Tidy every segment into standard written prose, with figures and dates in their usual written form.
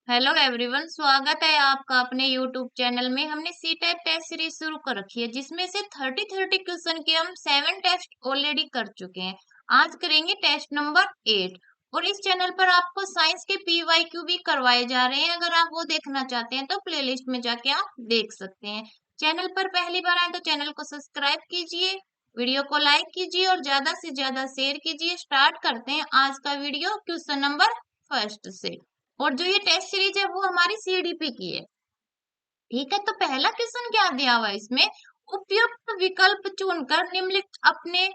Hello everyone, स्वागत है आपका अपने यूट्यूब चैनल में। हमने सी टाइप टेस्ट सीरीज शुरू कर रखी है जिसमें से 30 क्वेश्चन के हम 7 टेस्ट ऑलरेडी कर चुके हैं। आज करेंगे टेस्ट नंबर 8। और इस चैनल पर आपको साइंस के पीवाईक्यू भी करवाए जा रहे हैं। अगर आप वो देखना चाहते हैं तो प्लेलिस्ट में जाके आप देख सकते हैं। चैनल पर पहली बार आए तो चैनल को सब्सक्राइब कीजिए, वीडियो को लाइक कीजिए और ज्यादा से ज्यादा शेयर कीजिए। स्टार्ट करते हैं आज का वीडियो क्वेश्चन नंबर फर्स्ट से। और जो ये टेस्ट सीरीज है वो हमारी सीडीपी की है। ठीक है, तो पहला क्वेश्चन क्या दिया हुआ है इसमें। उपयुक्त विकल्प चुनकर निम्नलिखित अपने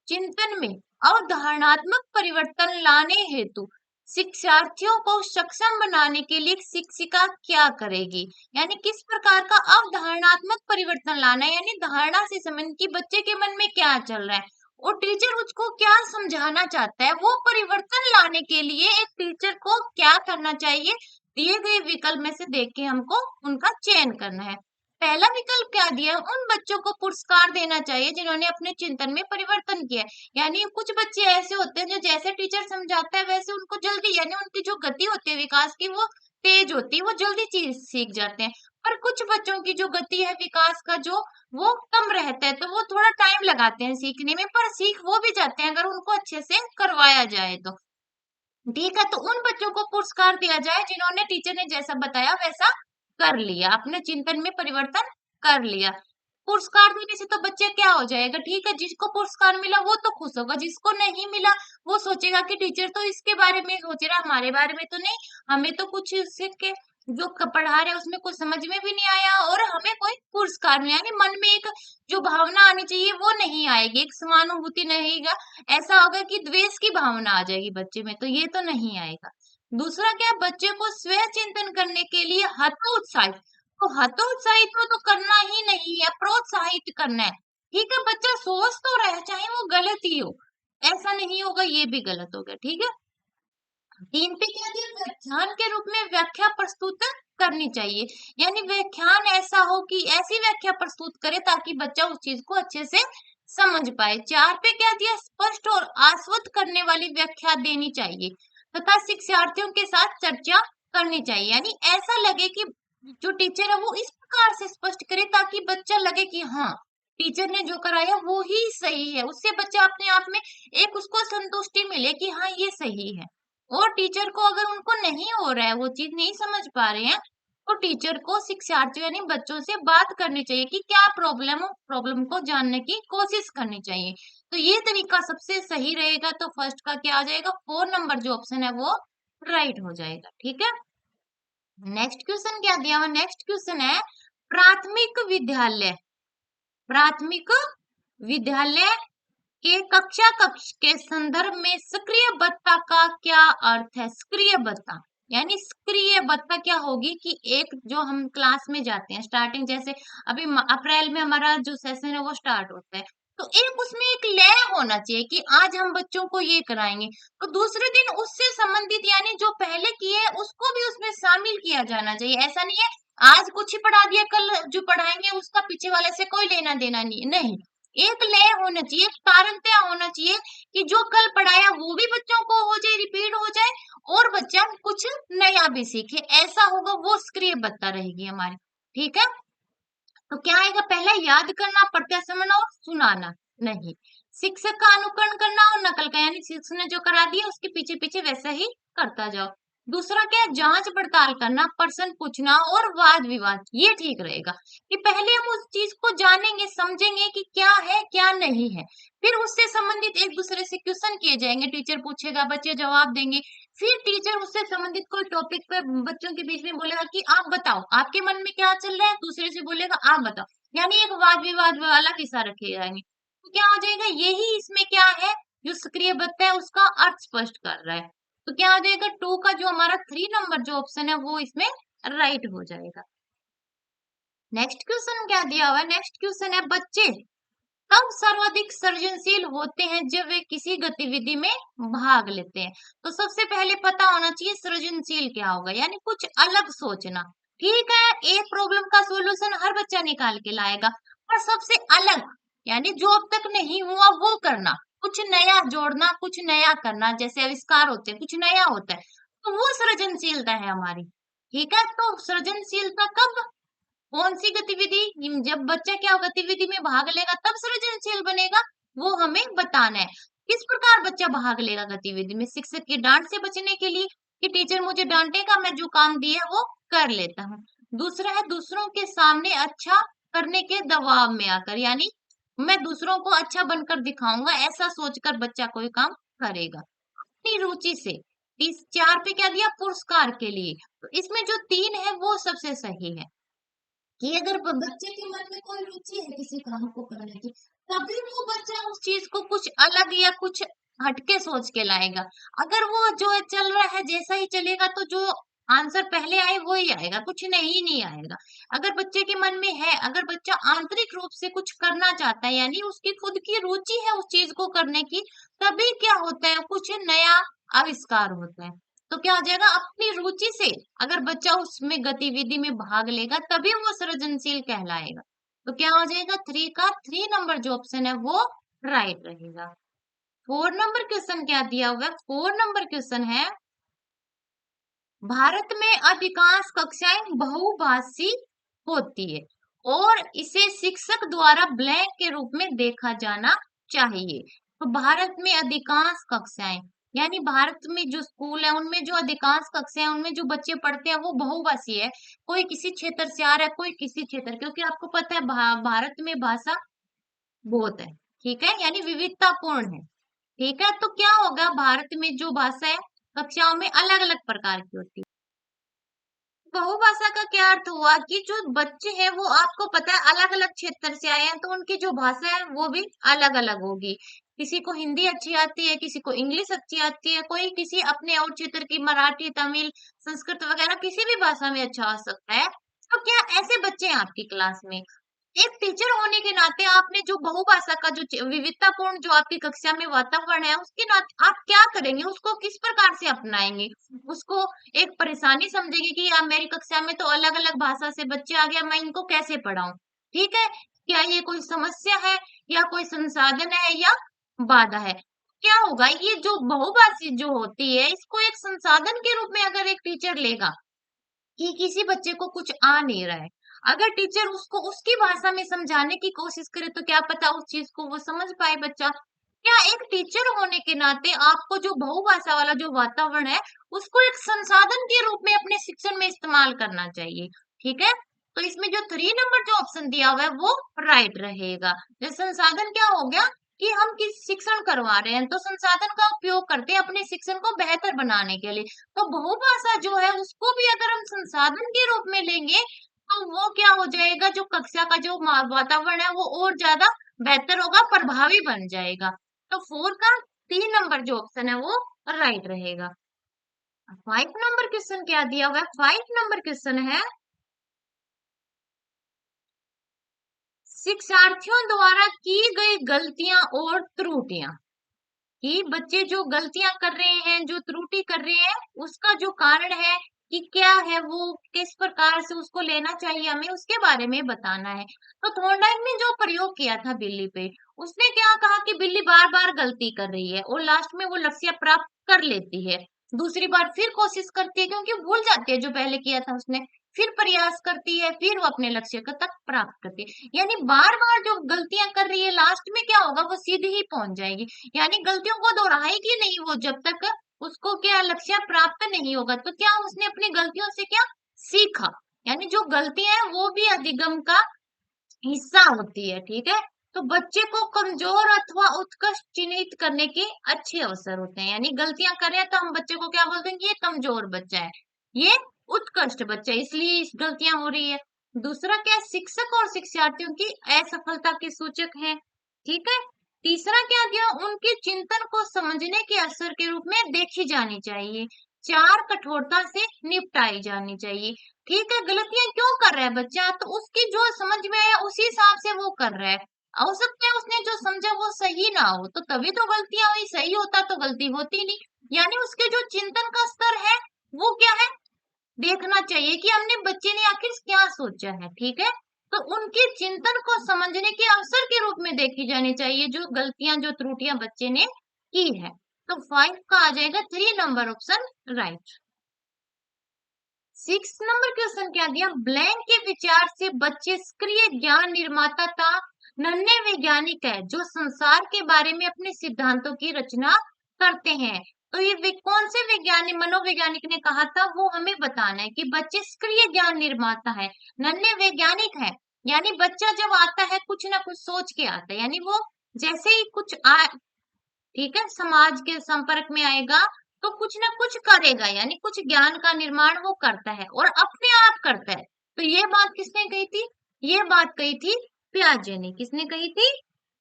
चिंतन में अवधारणात्मक परिवर्तन लाने हेतु शिक्षार्थियों को सक्षम बनाने के लिए शिक्षिका क्या करेगी। यानी किस प्रकार का अवधारणात्मक परिवर्तन लाना है, यानी धारणा से संबंधित कि बच्चे के मन में क्या चल रहा है और टीचर उसको क्या समझाना चाहता है, वो परिवर्तन लाने के लिए एक टीचर को क्या करना चाहिए। दिए गए विकल्प में से देख के हमको उनका चयन करना है। पहला विकल्प क्या दिया है, उन बच्चों को पुरस्कार देना चाहिए जिन्होंने अपने चिंतन में परिवर्तन किया है। यानी कुछ बच्चे ऐसे होते हैं जो जैसे टीचर समझाता है वैसे उनको जल्दी, यानी उनकी जो गति होती है विकास की वो तेज होती है, वो जल्दी चीज सीख जाते हैं। पर कुछ बच्चों की जो गति है विकास का जो वो कम रहता है, तो वो थोड़ा टाइम लगाते हैं सीखने में, पर सीख वो भी जाते हैं अगर उनको अच्छे से करवाया जाए तो। ठीक है, तो उन बच्चों को पुरस्कार दिया जाए जिन्होंने टीचर ने जैसा बताया वैसा कर लिया, अपने चिंतन में परिवर्तन कर लिया। पुरस्कार देने से तो बच्चे क्या हो जाएगा, ठीक है, जिसको पुरस्कार मिला वो तो खुश होगा, जिसको नहीं मिला वो सोचेगा कि टीचर तो इसके बारे में सोच रहा, हमारे बारे में तो नहीं, हमें तो कुछ सीख के जो पढ़ा रहे उसमें कुछ समझ में भी नहीं आया और हमें कोई पुरस्कार नहीं, यानी मन में एक जो भावना आनी चाहिए वो नहीं आएगी, एक समानुभूति नहीं। ऐसा होगा कि द्वेष की भावना आ जाएगी बच्चे में, तो ये तो नहीं आएगा। दूसरा क्या, बच्चे को स्व चिंतन करने के लिए हतोत्साहित, तो हतोत्साहित तो करना ही नहीं है, प्रोत्साहित करना है। ठीक है, बच्चा सोच तो रहे चाहे वो गलत ही हो, ऐसा नहीं होगा, ये भी गलत हो गया। ठीक है, 3 पे क्या दिया, व्याख्यान के रूप में व्याख्या प्रस्तुत करनी चाहिए। यानी व्याख्यान ऐसा हो कि ऐसी व्याख्या प्रस्तुत करे ताकि बच्चा उस चीज को अच्छे से समझ पाए। 4 पे क्या दिया, स्पष्ट और आश्वस्त करने वाली व्याख्या देनी चाहिए तथा शिक्षार्थियों के साथ चर्चा करनी चाहिए। यानी ऐसा लगे कि जो टीचर है वो इस प्रकार से स्पष्ट करे ताकि बच्चा लगे कि हाँ, टीचर ने जो कराया वो ही सही है, उससे बच्चा अपने आप में एक उसको संतुष्टि मिले कि हाँ ये सही है। और टीचर को अगर उनको नहीं हो रहा है, वो चीज नहीं समझ पा रहे हैं, तो टीचर को शिक्षार्थियों यानी बच्चों से बात करनी चाहिए कि क्या प्रॉब्लम हो, प्रॉब्लम को जानने की कोशिश करनी चाहिए। तो ये तरीका सबसे सही रहेगा। तो फर्स्ट का क्या आ जाएगा, 4 नंबर जो ऑप्शन है वो राइट हो जाएगा। ठीक है, नेक्स्ट क्वेश्चन क्या दिया हुआ, नेक्स्ट क्वेश्चन है प्राथमिक विद्यालय, प्राथमिक विद्यालय के कक्षा कक्ष के संदर्भ में सक्रिय बत्ता का क्या अर्थ है। सक्रिय बत्ता यानी सक्रिय बत्ता क्या होगी कि एक जो हम क्लास में जाते हैं स्टार्टिंग, जैसे अभी अप्रैल में हमारा जो सेशन है वो स्टार्ट होता है, तो एक उसमें एक लय होना चाहिए कि आज हम बच्चों को ये कराएंगे, तो दूसरे दिन उससे संबंधित यानी जो पहले किए हैं उसको भी उसमें शामिल किया जाना चाहिए। ऐसा नहीं है आज कुछ ही पढ़ा दिया कल जो पढ़ाएंगे उसका पीछे वाले से कोई लेना देना नहीं, नहीं, एक लय होना चाहिए, एक तारतम्य होना चाहिए कि जो कल पढ़ाया वो भी बच्चों को हो जाए, रिपीट हो जाए और बच्चा कुछ नया भी सीखे, ऐसा होगा, वो सक्रिय बत्ता रहेगी हमारी। ठीक है, तो क्या आएगा, पहला याद करना, प्रत्याशमन और सुनाना, नहीं, शिक्षक का अनुकरण करना और नकल का, यानी शिक्षक ने जो करा दिया उसके पीछे पीछे वैसा ही करता जाओ। दूसरा क्या है, जांच पड़ताल करना, प्रश्न पूछना और वाद विवाद, ये ठीक रहेगा कि पहले हम उस चीज को जानेंगे समझेंगे कि क्या है क्या नहीं है, फिर उससे संबंधित एक दूसरे से क्वेश्चन किए जाएंगे, टीचर पूछेगा बच्चे जवाब देंगे, फिर टीचर उससे संबंधित कोई टॉपिक पे बच्चों के बीच में बोलेगा कि आप बताओ आपके मन में क्या चल रहा है, दूसरे से बोलेगा आप बताओ, यानी एक वाद विवाद वाला किस्सा रखे जाएंगे। तो क्या हो जाएगा, यही इसमें क्या है, जो सक्रिय बत्ता है उसका अर्थ स्पष्ट कर रहा है। तो क्या हो जाएगा, 2 का जो हमारा 3 नंबर जो ऑप्शन है वो इसमें राइट हो जाएगा। नेक्स्ट क्वेश्चन क्या दिया हुआ है, नेक्स्ट क्वेश्चन है बच्चे कब सर्वाधिक सृजनशील होते हैं, जब वे किसी गतिविधि में भाग लेते हैं। तो सबसे पहले पता होना चाहिए सृजनशील क्या होगा, यानी कुछ अलग सोचना। ठीक है, एक प्रॉब्लम का सॉल्यूशन हर बच्चा निकाल के लाएगा, पर सबसे अलग यानी जो अब तक नहीं हुआ वो करना, कुछ नया जोड़ना, कुछ नया करना, जैसे आविष्कार होते हैं कुछ नया होता है, तो वो सृजनशीलता है हमारी। ठीक है, तो सृजनशीलता कब, कौन सी गतिविधि, जब बच्चा क्या गतिविधि में भाग लेगा तब सृजनशील बनेगा, वो हमें बताना है। किस प्रकार बच्चा भाग लेगा गतिविधि में, शिक्षक की डांट से बचने के लिए कि टीचर मुझे डांटेगा, मैं जो काम दिया वो कर लेता हूँ। दूसरा है दूसरों के सामने अच्छा करने के दबाव में आकर, यानी मैं दूसरों को अच्छा बनकर दिखाऊंगा, ऐसा सोचकर बच्चा कोई काम करेगा अपनी रुचि से। तीस चार पे क्या दिया, पुरस्कार के लिए। तो इसमें जो तीन है वो सबसे सही है कि अगर बच्चे के मन में कोई रुचि है किसी काम को करने की, तभी वो बच्चा उस चीज को कुछ अलग या कुछ हटके सोच के लाएगा। अगर वो जो है चल रहा है जैसा ही चलेगा तो जो आंसर पहले आए वो ही आएगा, कुछ नहीं आएगा। अगर बच्चे के मन में है, अगर बच्चा आंतरिक रूप से कुछ करना चाहता है, यानी उसकी खुद की रुचि है उस चीज को करने की, तभी क्या होता है, कुछ नया आविष्कार होता है। तो क्या हो जाएगा, अपनी रुचि से अगर बच्चा उसमें गतिविधि में भाग लेगा तभी वो सृजनशील कहलाएगा। तो क्या हो जाएगा, थ्री का थ्री नंबर जो ऑप्शन है वो राइट रहेगा। फोर नंबर क्वेश्चन क्या दिया हुआ है, फोर नंबर क्वेश्चन है, भारत में अधिकांश कक्षाएं बहुभाषी होती है और इसे शिक्षक द्वारा ब्लैंक के रूप में देखा जाना चाहिए। तो भारत में अधिकांश कक्षाएं, यानी भारत में जो स्कूल है उनमें जो अधिकांश कक्षाएं हैं, उनमें जो बच्चे पढ़ते हैं वो बहुभाषी है। कोई किसी क्षेत्र से आ रहा है, कोई किसी क्षेत्र, क्योंकि आपको पता है भारत में भाषा बहुत है, ठीक है, यानी विविधतापूर्ण है। ठीक है, तो क्या होगा, भारत में जो भाषा है कक्षाओं में अलग अलग प्रकार की होती है। बहुभाषा का क्या अर्थ हुआ कि जो बच्चे हैं वो आपको पता है अलग अलग क्षेत्र से आए हैं, तो उनकी जो भाषा है वो भी अलग अलग होगी। किसी को हिंदी अच्छी आती है, किसी को इंग्लिश अच्छी आती है, कोई किसी अपने और क्षेत्र की मराठी, तमिल, संस्कृत वगैरह किसी भी भाषा में अच्छा आ सकता है। तो क्या ऐसे बच्चे हैं आपकी क्लास में, एक टीचर होने के नाते आपने जो बहुभाषा का जो विविधतापूर्ण जो आपकी कक्षा में वातावरण है उसके नाते आप क्या करेंगे, उसको किस प्रकार से अपनाएंगे, उसको एक परेशानी समझेंगे कि यार मेरी कक्षा में तो अलग अलग भाषा से बच्चे आ गया, मैं इनको कैसे पढ़ाऊं। ठीक है, क्या ये कोई समस्या है या कोई संसाधन है या बाधा है। क्या होगा, ये जो बहुभाषी जो होती है इसको एक संसाधन के रूप में अगर एक टीचर लेगा कि किसी बच्चे को कुछ आ नहीं रहा है, अगर टीचर उसको उसकी भाषा में समझाने की कोशिश करे तो क्या पता उस चीज को वो समझ पाए बच्चा। क्या एक टीचर होने के नाते आपको जो बहुभाषा वाला जो वातावरण है उसको एक संसाधन के रूप में अपने शिक्षण में इस्तेमाल करना चाहिए। ठीक है, तो इसमें जो थ्री नंबर जो ऑप्शन दिया हुआ है वो राइट रहेगा। जो संसाधन क्या हो गया कि हम किस शिक्षण करवा रहे हैं तो संसाधन का उपयोग करते हैं अपने शिक्षण को बेहतर बनाने के लिए। तो बहुभाषा जो है उसको भी अगर हम संसाधन के रूप में लेंगे तो वो क्या हो जाएगा, जो कक्षा का जो वातावरण है वो और ज्यादा बेहतर होगा, प्रभावी बन जाएगा। तो फोर का तीन नंबर जो ऑप्शन है वो राइट रहेगा। फाइव नंबर क्वेश्चन क्या दिया हुआ है, फाइव नंबर क्वेश्चन है, शिक्षार्थियों द्वारा की गई गलतियां और त्रुटियां, कि बच्चे जो गलतियां कर रहे हैं, जो त्रुटि कर रहे हैं, उसका जो कारण है कि क्या है, वो किस प्रकार से उसको लेना चाहिए हमें, उसके बारे में बताना है। तो थॉर्नडाइक ने जो प्रयोग किया था बिल्ली पे, उसने क्या कहा कि बिल्ली बार बार गलती कर रही है और लास्ट में वो लक्ष्य प्राप्त कर लेती है, दूसरी बार फिर कोशिश करती है क्योंकि भूल जाती है जो पहले किया था उसने, फिर प्रयास करती है, फिर वो अपने लक्ष्य को तक प्राप्त करती है। यानी बार बार जो गलतियां कर रही है लास्ट में क्या होगा, वो सीधी ही पहुंच जाएगी, यानी गलतियों को दोहराएगी नहीं वो जब तक उसको क्या लक्ष्य प्राप्त नहीं होगा। तो क्या उसने अपनी गलतियों से क्या सीखा, यानी जो गलतियां है वो भी अधिगम का हिस्सा होती है। ठीक है, तो बच्चे को कमजोर अथवा उत्कृष्ट चिन्हित करने के अच्छे अवसर होते हैं, यानी गलतियां करें तो हम बच्चे को क्या बोलते हैं कि ये कमजोर बच्चा है, ये उत्कृष्ट बच्चा है, इसलिए इस गलतियां हो रही है। दूसरा क्या है, शिक्षक और शिक्षार्थियों की असफलता के सूचक है। ठीक है, तीसरा क्या दिया, उनके चिंतन को समझने के अवसर के रूप में देखी जानी चाहिए। चार, कठोरता से निपटाई जानी चाहिए। ठीक है, गलतियां क्यों कर रहा है बच्चा, तो उसकी जो समझ में आया उसी हिसाब से वो कर रहा है। हो सकता है उसने जो समझा वो सही ना हो, तो तभी तो गलतियां हुई, सही होता तो गलती होती नहीं। यानी उसके जो चिंतन का स्तर है वो क्या है, देखना चाहिए कि हमने बच्चे ने आखिर क्या सोचा है। ठीक है, तो उनके चिंतन को समझने के अवसर के रूप में देखी जानी चाहिए जो गलतियां जो त्रुटियां बच्चे ने की है। तो फाइव का आ जाएगा three number option right. Six number question क्या दिया, ब्लैंक के विचार से बच्चे सक्रिय ज्ञान निर्माता था, नन्हे वैज्ञानिक है जो संसार के बारे में अपने सिद्धांतों की रचना करते हैं। तो ये कौन से वैज्ञानिक मनोवैज्ञानिक ने कहा था, वो हमें बताना है कि बच्चे सक्रिय ज्ञान निर्माता है, नन्हे वैज्ञानिक है, यानी बच्चा जब आता है कुछ ना कुछ सोच के आता है, यानी वो जैसे ही कुछ ठीक है, समाज के संपर्क में आएगा तो कुछ ना कुछ करेगा, यानी कुछ ज्ञान का निर्माण वो करता है और अपने आप करता है। तो ये बात किसने कही थी, ये बात कही थी प्याजे ने। किसने कही थी,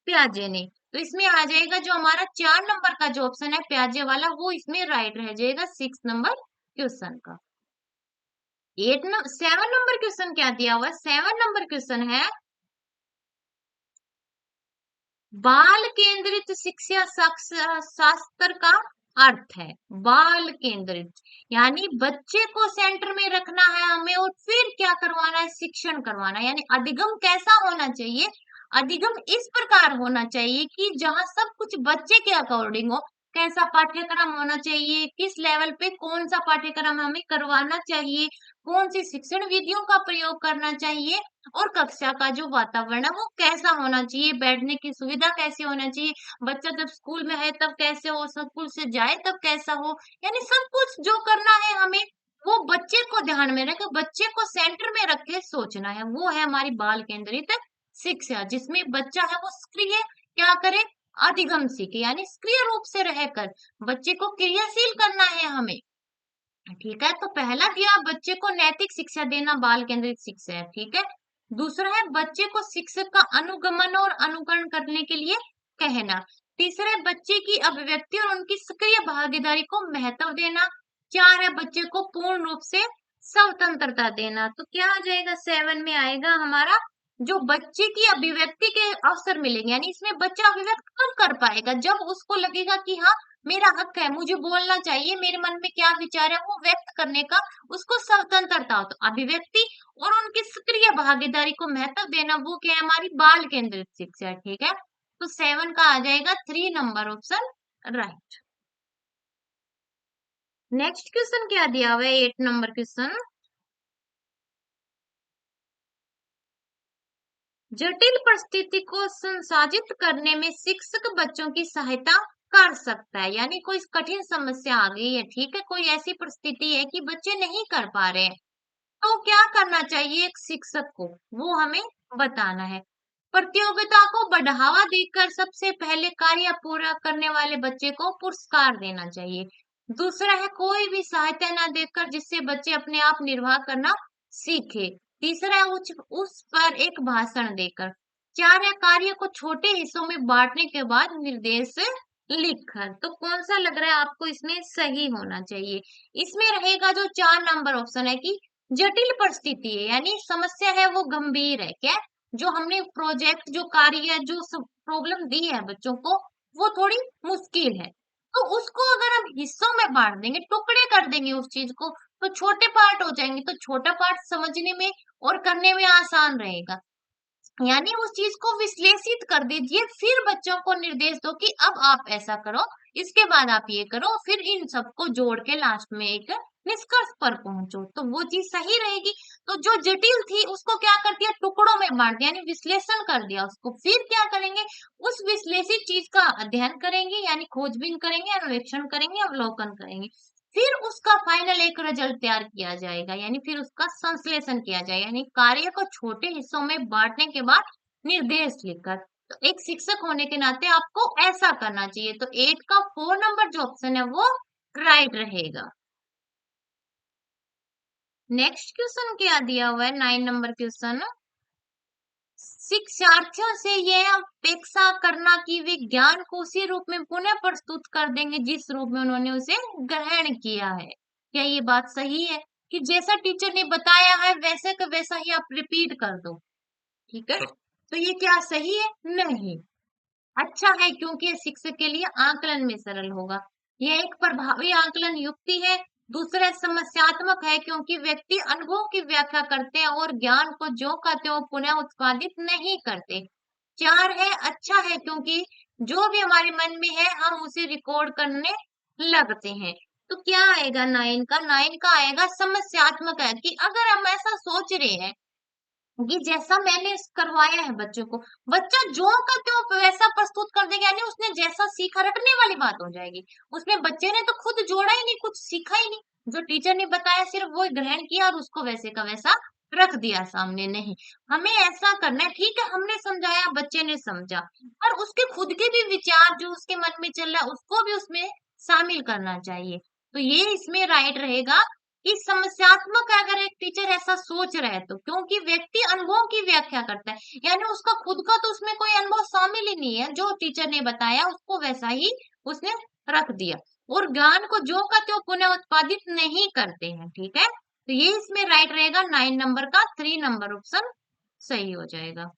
प्याजे ने। तो इसमें आ जाएगा जो हमारा 4 नंबर का जो ऑप्शन है प्याजे वाला, वो इसमें राइट रह जाएगा 6 नंबर क्वेश्चन का। 7 नंबर क्वेश्चन क्या दिया हुआ है, 7 नंबर क्वेश्चन है, बाल केंद्रित शिक्षा शास्त्र का अर्थ है। बाल केंद्रित यानी बच्चे को सेंटर में रखना है हमें और फिर क्या करवाना है, शिक्षण करवाना है। यानी अधिगम कैसा होना चाहिए, अधिगम इस प्रकार होना चाहिए कि जहां सब कुछ बच्चे के अकॉर्डिंग हो। कैसा पाठ्यक्रम होना चाहिए, किस लेवल पे कौन सा पाठ्यक्रम हमें करवाना चाहिए, कौन सी शिक्षण विधियों का प्रयोग करना चाहिए, और कक्षा का जो वातावरण है वो कैसा होना चाहिए, बैठने की सुविधा कैसी होना चाहिए, बच्चा जब स्कूल में है तब कैसे हो, स्कूल से जाए तब कैसा हो, यानी सब कुछ जो करना है हमें वो बच्चे को ध्यान में रख, बच्चे को सेंटर में रख के सोचना है। वो है हमारी बाल केंद्रित शिक्षा, जिसमें बच्चा है वो सक्रिय क्या करे, अधिगम सीखे, यानी सक्रिय रूप से रहकर बच्चे को क्रियाशील करना है हमें। ठीक है, तो पहला दिया बच्चे को नैतिक शिक्षा देना, बाल केंद्रित शिक्षा है। ठीक है, दूसरा है बच्चे को शिक्षक का अनुगमन और अनुकरण करने के लिए कहना। तीसरा है बच्चे की अभिव्यक्ति और उनकी सक्रिय भागीदारी को महत्व देना। चार है बच्चे को पूर्ण रूप से स्वतंत्रता देना। तो क्या आ जाएगा, 7 में आएगा हमारा जो बच्चे की अभिव्यक्ति के अवसर मिलेंगे, यानी इसमें बच्चा अभिव्यक्त कब कर पाएगा, जब उसको लगेगा कि हाँ मेरा हक है, मुझे बोलना चाहिए, मेरे मन में क्या विचार है वो व्यक्त करने का उसको स्वतंत्रता हो। तो अभिव्यक्ति और उनकी सक्रिय भागीदारी को महत्व देना, वो क्या है, हमारी बाल केंद्रित शिक्षा। ठीक है, तो 7 का आ जाएगा 3 number option right. Next question क्या दिया हुआ है, 8 नंबर क्वेश्चन, जटिल परिस्थिति को संसाधित करने में शिक्षक बच्चों की सहायता कर सकता है। यानी कोई कठिन समस्या आ गई है, ठीक है, कोई ऐसी परिस्थिति है कि बच्चे नहीं कर पा रहे हैं, तो क्या करना चाहिए एक शिक्षक को, वो हमें बताना है। प्रतियोगिता को बढ़ावा देकर सबसे पहले कार्य पूरा करने वाले बच्चे को पुरस्कार देना चाहिए। दूसरा है कोई भी सहायता ना देकर जिससे बच्चे अपने आप निर्वाह करना सीखे। तीसरा है उस पर एक भाषण देकर। चार है कार्य को छोटे हिस्सों में बांटने के बाद निर्देश लिखकर। तो कौन सा लग रहा है आपको इसमें सही होना चाहिए, इसमें रहेगा जो 4 नंबर ऑप्शन है कि जटिल परिस्थिति है, यानी समस्या है वो गंभीर है, क्या जो हमने प्रोजेक्ट जो कार्य है जो प्रॉब्लम दी है बच्चों को वो थोड़ी मुश्किल है, तो उसको अगर हम हिस्सों में बांट देंगे, टुकड़े कर देंगे उस चीज को, तो छोटे पार्ट हो जाएंगे, तो छोटा पार्ट समझने में और करने में आसान रहेगा। यानी उस चीज को विश्लेषित कर दीजिए, फिर बच्चों को निर्देश दो कि अब आप ऐसा करो, इसके बाद आप ये करो, फिर इन सबको जोड़ के लास्ट में एक निष्कर्ष पर पहुंचो, तो वो चीज सही रहेगी। तो जो जटिल थी उसको क्या कर दिया, टुकड़ों में बांट दिया, यानी विश्लेषण कर दिया उसको, फिर क्या करेंगे, उस विश्लेषित चीज का अध्ययन करेंगे, यानी खोजबीन करेंगे, अन्वेषण करेंगे, अवलोकन करेंगे, फिर उसका फाइनल एक रिजल्ट तैयार किया जाएगा, यानी फिर उसका संश्लेषण किया जाएगा, यानी कार्य को छोटे हिस्सों में बांटने के बाद निर्देश लिखकर। तो एक शिक्षक होने के नाते आपको ऐसा करना चाहिए। तो 8 का 4 नंबर जो ऑप्शन है वो राइट रहेगा। नेक्स्ट क्वेश्चन क्या दिया हुआ है, 9 नंबर क्वेश्चन, शिक्षार्थियों से यह अपेक्षा करना कि वे ज्ञान को उसी रूप में पुनः प्रस्तुत कर देंगे जिस रूप में उन्होंने उसे ग्रहण किया है। क्या ये बात सही है कि जैसा टीचर ने बताया है वैसे का वैसा ही आप रिपीट कर दो? ठीक है, तो ये क्या सही है? नहीं। अच्छा है क्योंकि ये शिक्षक के लिए आकलन में सरल होगा। यह एक प्रभावी आकलन युक्ति है। दूसरा समस्यात्मक है क्योंकि व्यक्ति अनुभव की व्याख्या करते हैं और ज्ञान को ज्यों का त्यों पुनः उत्पादित नहीं करते। चार है अच्छा है क्योंकि जो भी हमारे मन में है हम उसे रिकॉर्ड करने लगते हैं। तो क्या आएगा 9 का? 9 का आएगा समस्यात्मक, है कि अगर हम ऐसा सोच रहे हैं कि जैसा मैंने करवाया है बच्चों को, बच्चा जो का त्यों वैसा प्रस्तुत कर देगा, यानी उसने जैसा सीखा, रटने वाली बात हो जाएगी। उसमें बच्चे ने तो खुद जोड़ा ही नहीं, कुछ सीखा ही नहीं, जो टीचर ने बताया सिर्फ वो ग्रहण किया और उसको वैसे का वैसा रख दिया सामने। नहीं, हमें ऐसा करना है, ठीक है हमने समझाया, बच्चे ने समझा, और उसके खुद के भी विचार जो उसके मन में चल रहा है उसको भी उसमें शामिल करना चाहिए। तो ये इसमें राइट रहेगा कि समस्यात्मक है अगर एक टीचर ऐसा सोच रहा है तो, क्योंकि व्यक्ति अनुभव की व्याख्या करता है, यानी उसका खुद का तो उसमें कोई अनुभव शामिल ही नहीं है, जो टीचर ने बताया उसको वैसा ही उसने रख दिया, और ज्ञान को जो का त्यों पुनः उत्पादित नहीं करते हैं। ठीक है, तो ये इसमें राइट रहेगा 9 नंबर का, 3 नंबर ऑप्शन सही हो जाएगा।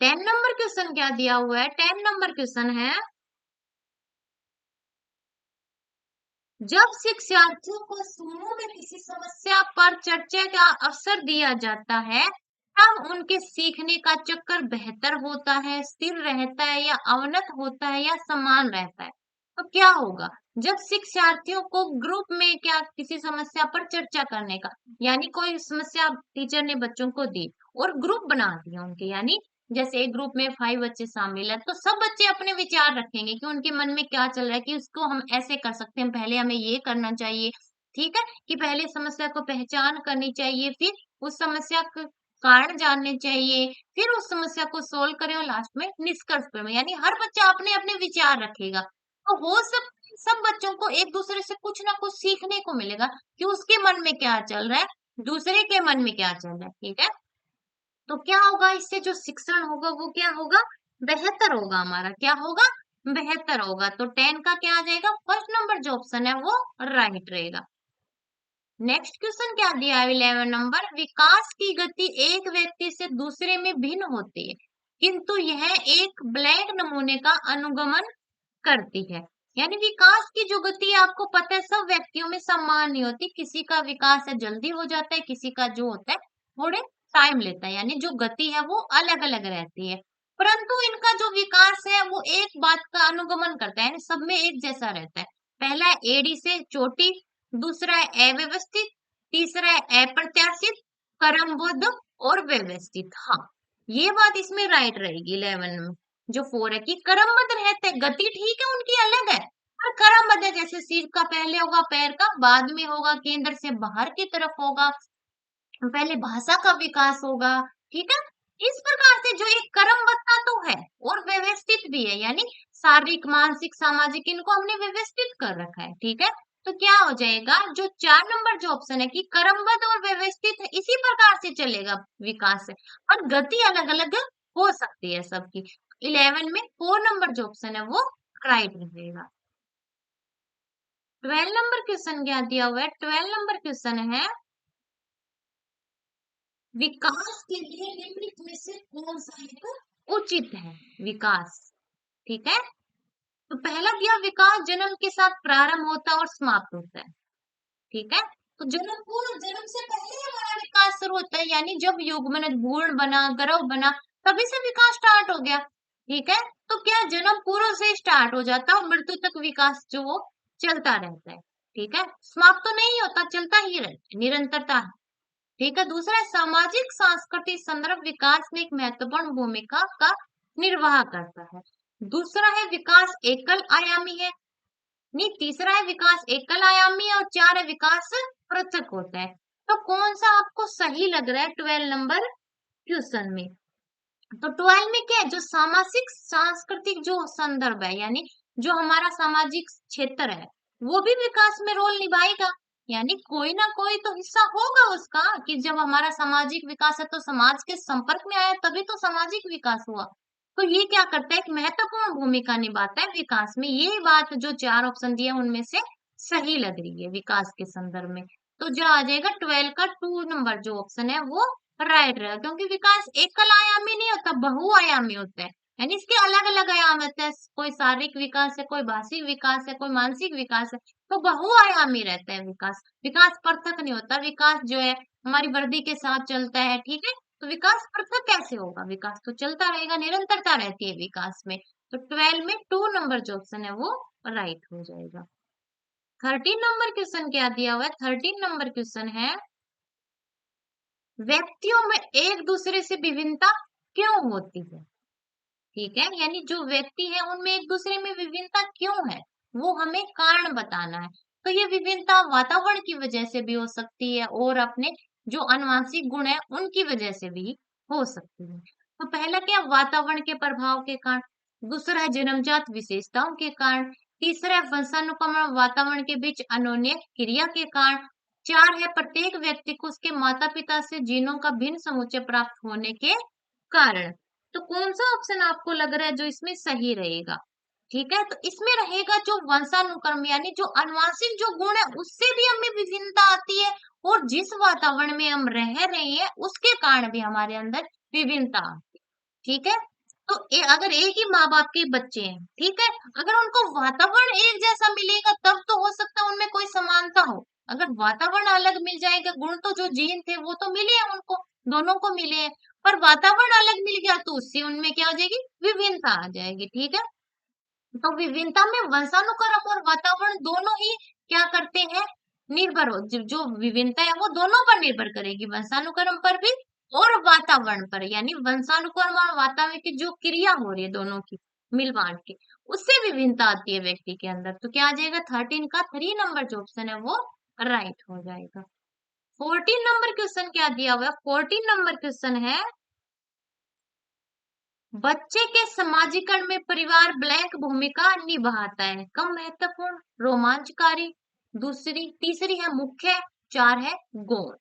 10 नंबर क्वेश्चन क्या दिया हुआ है? 10 नंबर क्वेश्चन है, जब शिक्षार्थियों को समूह में किसी समस्या पर चर्चा का अवसर दिया जाता है, तब उनके सीखने का चक्कर बेहतर होता है, स्थिर रहता है, या अवनत होता है, या समान रहता है। तो क्या होगा जब शिक्षार्थियों को ग्रुप में क्या किसी समस्या पर चर्चा करने का, यानी कोई समस्या टीचर ने बच्चों को दी और ग्रुप बना दिया उनके, यानी जैसे एक ग्रुप में 5 बच्चे शामिल है, तो सब बच्चे अपने विचार रखेंगे कि उनके मन में क्या चल रहा है, कि उसको हम ऐसे कर सकते हैं, पहले हमें ये करना चाहिए। ठीक है, कि पहले समस्या को पहचान करनी चाहिए, फिर उस समस्या के कारण जानने चाहिए, फिर उस समस्या को सोल्व करें और लास्ट में निष्कर्ष पे, यानी हर बच्चा अपने अपने विचार रखेगा। तो हो सब बच्चों को एक दूसरे से कुछ ना कुछ सीखने को मिलेगा कि उसके मन में क्या चल रहा है, दूसरे के मन में क्या चल रहा है। ठीक है, तो क्या होगा इससे, जो शिक्षण होगा वो क्या होगा? बेहतर होगा हमारा, क्या होगा? बेहतर होगा। तो 10 का क्या आ जाएगा? फर्स्ट नंबर जो ऑप्शन है वो राइट रहेगा। नेक्स्ट क्वेश्चन क्या दिया है? 11 नंबर, विकास की गति एक व्यक्ति से दूसरे में भिन्न होती है, किंतु यह एक ब्लैंक नमूने का अनुगमन करती है। यानी विकास की जो गति है आपको पता है सब व्यक्तियों में समान नहीं होती, किसी का विकास है जल्दी हो जाता है, किसी का जो होता है थोड़े टाइम लेता है, यानी जो गति है वो अलग अलग रहती है। परंतु इनका जो विकास है वो एक बात का अनुगमन करता है, यानी सब में एक जैसा रहता है। पहला है एड़ी से चोटी, दूसरा है अव्यवस्थित, तीसरा है अप्रत्याशित, क्रमबद्ध और व्यवस्थित। हाँ, ये बात इसमें राइट रहेगी 11 में। जो 4 है कि क्रमबद्ध रहते हैं, गति ठीक है उनकी अलग है, पर क्रमबद्ध है, जैसे सिर का पहले होगा पैर का बाद में होगा, केंद्र से बाहर की तरफ होगा, पहले भाषा का विकास होगा। ठीक है, इस प्रकार से जो एक क्रमबद्धता तो है और व्यवस्थित भी है, यानी शारीरिक मानसिक सामाजिक इनको हमने व्यवस्थित कर रखा है। ठीक है, तो क्या हो जाएगा, जो 4 नंबर जो ऑप्शन है कि क्रमबद्ध और व्यवस्थित है, इसी प्रकार से चलेगा विकास है, और गति अलग अलग हो सकती है सबकी। 11 में 4 नंबर जो ऑप्शन है वो राइट रहेगा। 12 नंबर क्वेश्चन क्या दिया हुआ है? 12 नंबर क्वेश्चन है, विकास के लिए निम्नलिखित में से कौन सा एक उचित है विकास? ठीक है, तो पहला दिया विकास जन्म के साथ प्रारंभ होता है और समाप्त होता है। ठीक है, तो जन्म पूर्ण, जन्म से पहले ही हमारा विकास शुरू होता है, यानी जब युग्मनज भ्रूण बना, गर्भ बना, तभी से विकास स्टार्ट हो गया। ठीक है, तो क्या जन्म पूर्व से स्टार्ट हो जाता है और मृत्यु तक विकास जो वो चलता रहता है। ठीक है, समाप्त तो नहीं होता, चलता ही रहता है, निरंतरता है। ठीक है, दूसरा है सामाजिक सांस्कृतिक संदर्भ विकास में एक महत्वपूर्ण भूमिका का निर्वाह करता है। दूसरा है विकास एकल आयामी है, नहीं, तीसरा है विकास एकल आयामी है, और 4 है विकास पृथक होता है। तो कौन सा आपको सही लग रहा है 12 नंबर क्वेश्चन में? तो 12 में क्या है, जो सामाजिक सांस्कृतिक जो संदर्भ है, यानी जो हमारा सामाजिक क्षेत्र है वो भी विकास में रोल निभाएगा, यानी कोई ना कोई तो हिस्सा होगा उसका, कि जब हमारा सामाजिक विकास है तो समाज के संपर्क में आया तभी तो सामाजिक विकास हुआ। तो ये क्या करता है, एक महत्वपूर्ण भूमिका निभाता है विकास में। ये बात जो 4 ऑप्शन दिए उनमें से सही लग रही है विकास के संदर्भ में। तो जो आ जाएगा 12 का 2 नंबर जो ऑप्शन है वो राइट रहेगा, क्योंकि विकास एकल आयामी नहीं होता, बहुआयामी होता है, यानी इसके अलग अलग आयाम होते हैं, कोई शारीरिक विकास है, कोई भाषिक विकास है, कोई मानसिक विकास है, तो बहुआयामी रहता है विकास। विकास पृथक नहीं होता, विकास जो है हमारी वृद्धि के साथ चलता है। ठीक है, तो विकास पृथक कैसे होगा, विकास तो चलता रहेगा, निरंतरता रहती है विकास में। तो 12 में 2 नंबर जो ऑप्शन है वो राइट हो जाएगा। 13 नंबर क्वेश्चन क्या दिया हुआ है? 13 नंबर क्वेश्चन है, व्यक्तियों में एक दूसरे से विभिन्नता क्यों होती है? ठीक है, यानी जो व्यक्ति है उनमें एक दूसरे में विभिन्नता क्यों है, वो हमें कारण बताना है। तो ये विभिन्नता वातावरण की वजह से भी हो सकती है और अपने जो अनुवांशिक गुण है उनकी वजह से भी हो सकती है। तो पहला क्या, वातावरण के प्रभाव के कारण। दूसरा है जन्मजात विशेषताओं के कारण। तीसरा है वंशानुक्रमण वातावरण के बीच अन्योन्य क्रिया के कारण। चार है प्रत्येक व्यक्ति को उसके माता पिता से जीनों का भिन्न समुच्चय प्राप्त होने के कारण। तो कौन सा ऑप्शन आपको लग रहा है जो इसमें सही रहेगा? ठीक है, तो इसमें रहेगा जो वंशानुक्रम, यानी जो अनुवांशिक जो गुण है उससे भी हमें विभिन्नता आती है, और जिस वातावरण में हम रह रहे हैं उसके कारण भी हमारे अंदर विभिन्नता आती है। ठीक है, तो अगर एक ही माँ बाप के बच्चे हैं, ठीक है, अगर उनको वातावरण एक जैसा मिलेगा तब तो हो सकता है उनमें कोई समानता हो। अगर वातावरण अलग मिल जाएगा, गुण तो जो जीन थे वो तो मिले हैं उनको, दोनों को मिले हैं, पर वातावरण अलग मिल गया तो उससे उनमें क्या हो जाएगी, विभिन्नता आ जाएगी। ठीक है, तो विभिन्नता में वंशानुक्रम और वातावरण दोनों ही क्या करते हैं, निर्भर हो, जो विभिन्नता है वो दोनों पर निर्भर करेगी, वंशानुक्रम पर भी और वातावरण पर। यानी वंशानुक्रम और वातावरण की जो क्रिया हो रही है दोनों की मिल बांट के, उससे विभिन्नता आती है व्यक्ति के अंदर। तो क्या आ जाएगा, 13 का 3 नंबर जो ऑप्शन है वो राइट हो जाएगा। 14 नंबर क्वेश्चन क्या दिया हुआ है? 14 नंबर क्वेश्चन है, बच्चे के समाजीकरण में परिवार ब्लैंक भूमिका निभाता है, कम महत्वपूर्ण, रोमांचकारी, दूसरी, तीसरी है मुख्य, चार है गौण।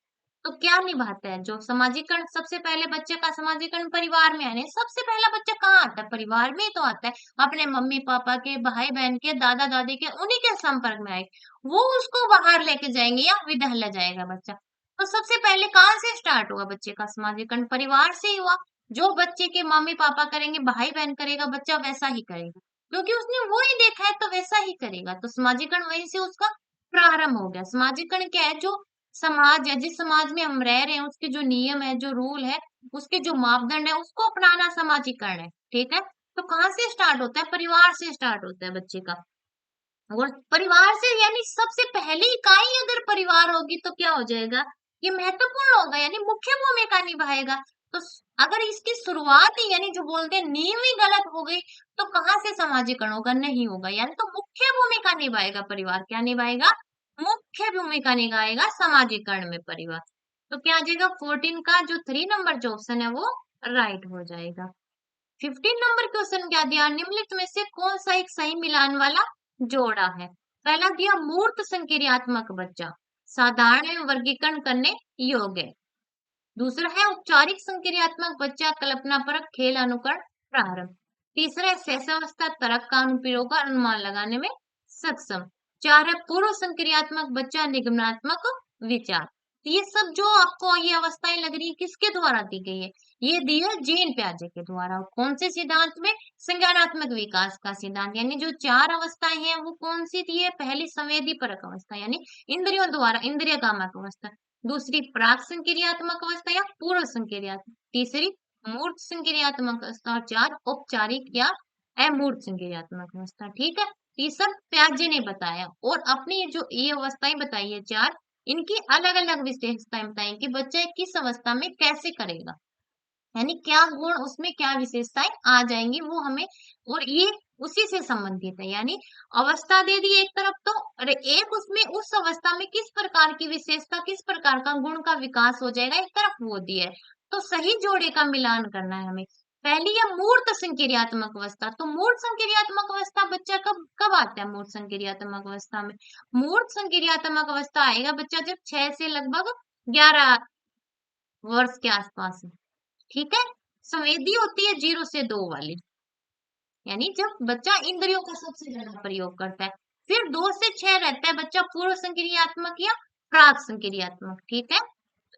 तो क्या निभाता है जो समाजीकरण, सबसे पहले बच्चे का समाजीकरण परिवार में, यानी सबसे पहला बच्चा कहाँ आता है, परिवार में ही तो आता है, अपने मम्मी पापा के, भाई बहन के, दादा दादी के, उन्हीं के संपर्क में आएगी, वो उसको बाहर लेके जाएंगे या विद्यालय जाएगा बच्चा। तो सबसे पहले कहाँ से स्टार्ट हुआ बच्चे का समाजीकरण, परिवार से ही हुआ। जो बच्चे के मम्मी पापा करेंगे, भाई बहन करेगा, बच्चा वैसा ही करेगा, क्योंकि उसने वो ही देखा है तो वैसा ही करेगा। तो समाजीकरण वहीं से उसका प्रारंभ हो गया। समाजीकरण क्या है, जो समाज है, जिस समाज में हम रह रहे हैं उसके जो नियम है, जो रूल है, उसके जो मापदंड है, उसको अपनाना समाजीकरण है। ठीक है, तो कहाँ से स्टार्ट होता है, परिवार से स्टार्ट होता है बच्चे का। और परिवार से, यानी सबसे पहली इकाई अगर परिवार होगी तो क्या हो जाएगा, ये महत्वपूर्ण होगा, यानी मुख्य भूमिका निभाएगा। तो अगर इसकी शुरुआत ही, यानी जो बोलते हैं नींव ही गलत हो गई, तो कहाँ से समाजीकरण होगा, नहीं होगा। यानी तो मुख्य भूमिका निभाएगा परिवार, क्या निभाएगा, मुख्य भूमिका निभाएगा समाजीकरण में परिवार। तो क्या आ जाएगा, 14 का जो 3 नंबर जो ऑप्शन है वो राइट हो जाएगा। 15 नंबर क्वेश्चन क्या दिया, निम्नलिखित में से कौन सा एक सही मिलान वाला जोड़ा है? पहला दिया मूर्त संक्रियात्मक बच्चा, साधारण एवं वर्गीकरण करने योग्य। दूसरा है औपचारिक संक्रियात्मक बच्चा, कल्पना परक खेल अनुकरण प्रारंभ। तीसरा है सहसावस्था तर्क का अनुप्रयोग और अनुमान लगाने में सक्षम। चार है पूर्व संक्रियात्मक बच्चा, निगमनात्मक विचार। तो ये सब जो आपको ये अवस्थाएं लग रही है किसके द्वारा दी गई है, ये दी है जीन प्याजे के द्वारा। कौन से सिद्धांत में, संज्ञानात्मक विकास का सिद्धांत। यानी जो चार अवस्थाएं हैं वो कौन सी दी है, पहली संवेदी परक अवस्था, यानी इंद्रियों द्वारा, इंद्रिय कामक अवस्था। दूसरी प्राक संक्रियात्मक अवस्था या पूर्व संक्रियात्मक। तीसरी मूर्त संक्रियात्मक अवस्था। और चार औपचारिक या अमूर्त संक्रियात्मक अवस्था। ठीक है, तो ये सब प्याजे ने बताया, और अपनी जो ये अवस्थाएं बताई है चार, इनकी अलग अलग विशेषताएं बताई कि बच्चा किस अवस्था में कैसे करेगा, यानी क्या गुण उसमें, क्या विशेषताएं आ जाएंगी वो हमें, और ये उसी से संबंधित है। यानी अवस्था दे दी एक तरफ तो, और एक उसमें उस अवस्था में किस प्रकार की विशेषता, किस प्रकार का गुण का विकास हो जाएगा, एक तरफ वो दिया है। तो सही जोड़े का मिलान करना है हमें। पहली है मूर्त संक्रियात्मक अवस्था। तो मूर्त संक्रियात्मक अवस्था बच्चा कब कब आता है, मूर्त संक्रियात्मक अवस्था में, मूर्त संक्रियात्मक अवस्था आएगा बच्चा जब 6 से लगभग 11 वर्ष के आसपास में। ठीक है, संवेदी होती है 0 से 2 वाली, यानी जब बच्चा इंद्रियों का सबसे ज्यादा प्रयोग करता है। फिर 2 से 6 रहता है बच्चा पूर्व संक्रियात्मक या प्राक संक्रियात्मक। ठीक है,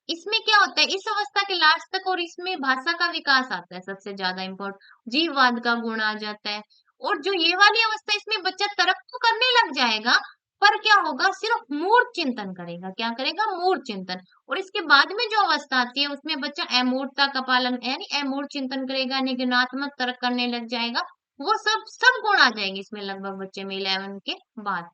इसमें क्या होता है, इस अवस्था के लास्ट तक, और इसमें भाषा का विकास आता है सबसे ज्यादा इम्पोर्टेंट, जीववाद का गुण आ जाता है। और जो ये वाली अवस्था, इसमें बच्चा तर्क तो करने लग जाएगा, पर क्या होगा, सिर्फ मूर्त चिंतन करेगा, क्या करेगा, मूर्त चिंतन। और इसके बाद में जो अवस्था आती है उसमें बच्चा अमूर्तता का पालन, यानी अमूर्त चिंतन करेगा, निगमनात्मक तर्क करने लग जाएगा। वो सब सब गुण आ जाएंगे इसमें लगभग बच्चे में 11 के बाद।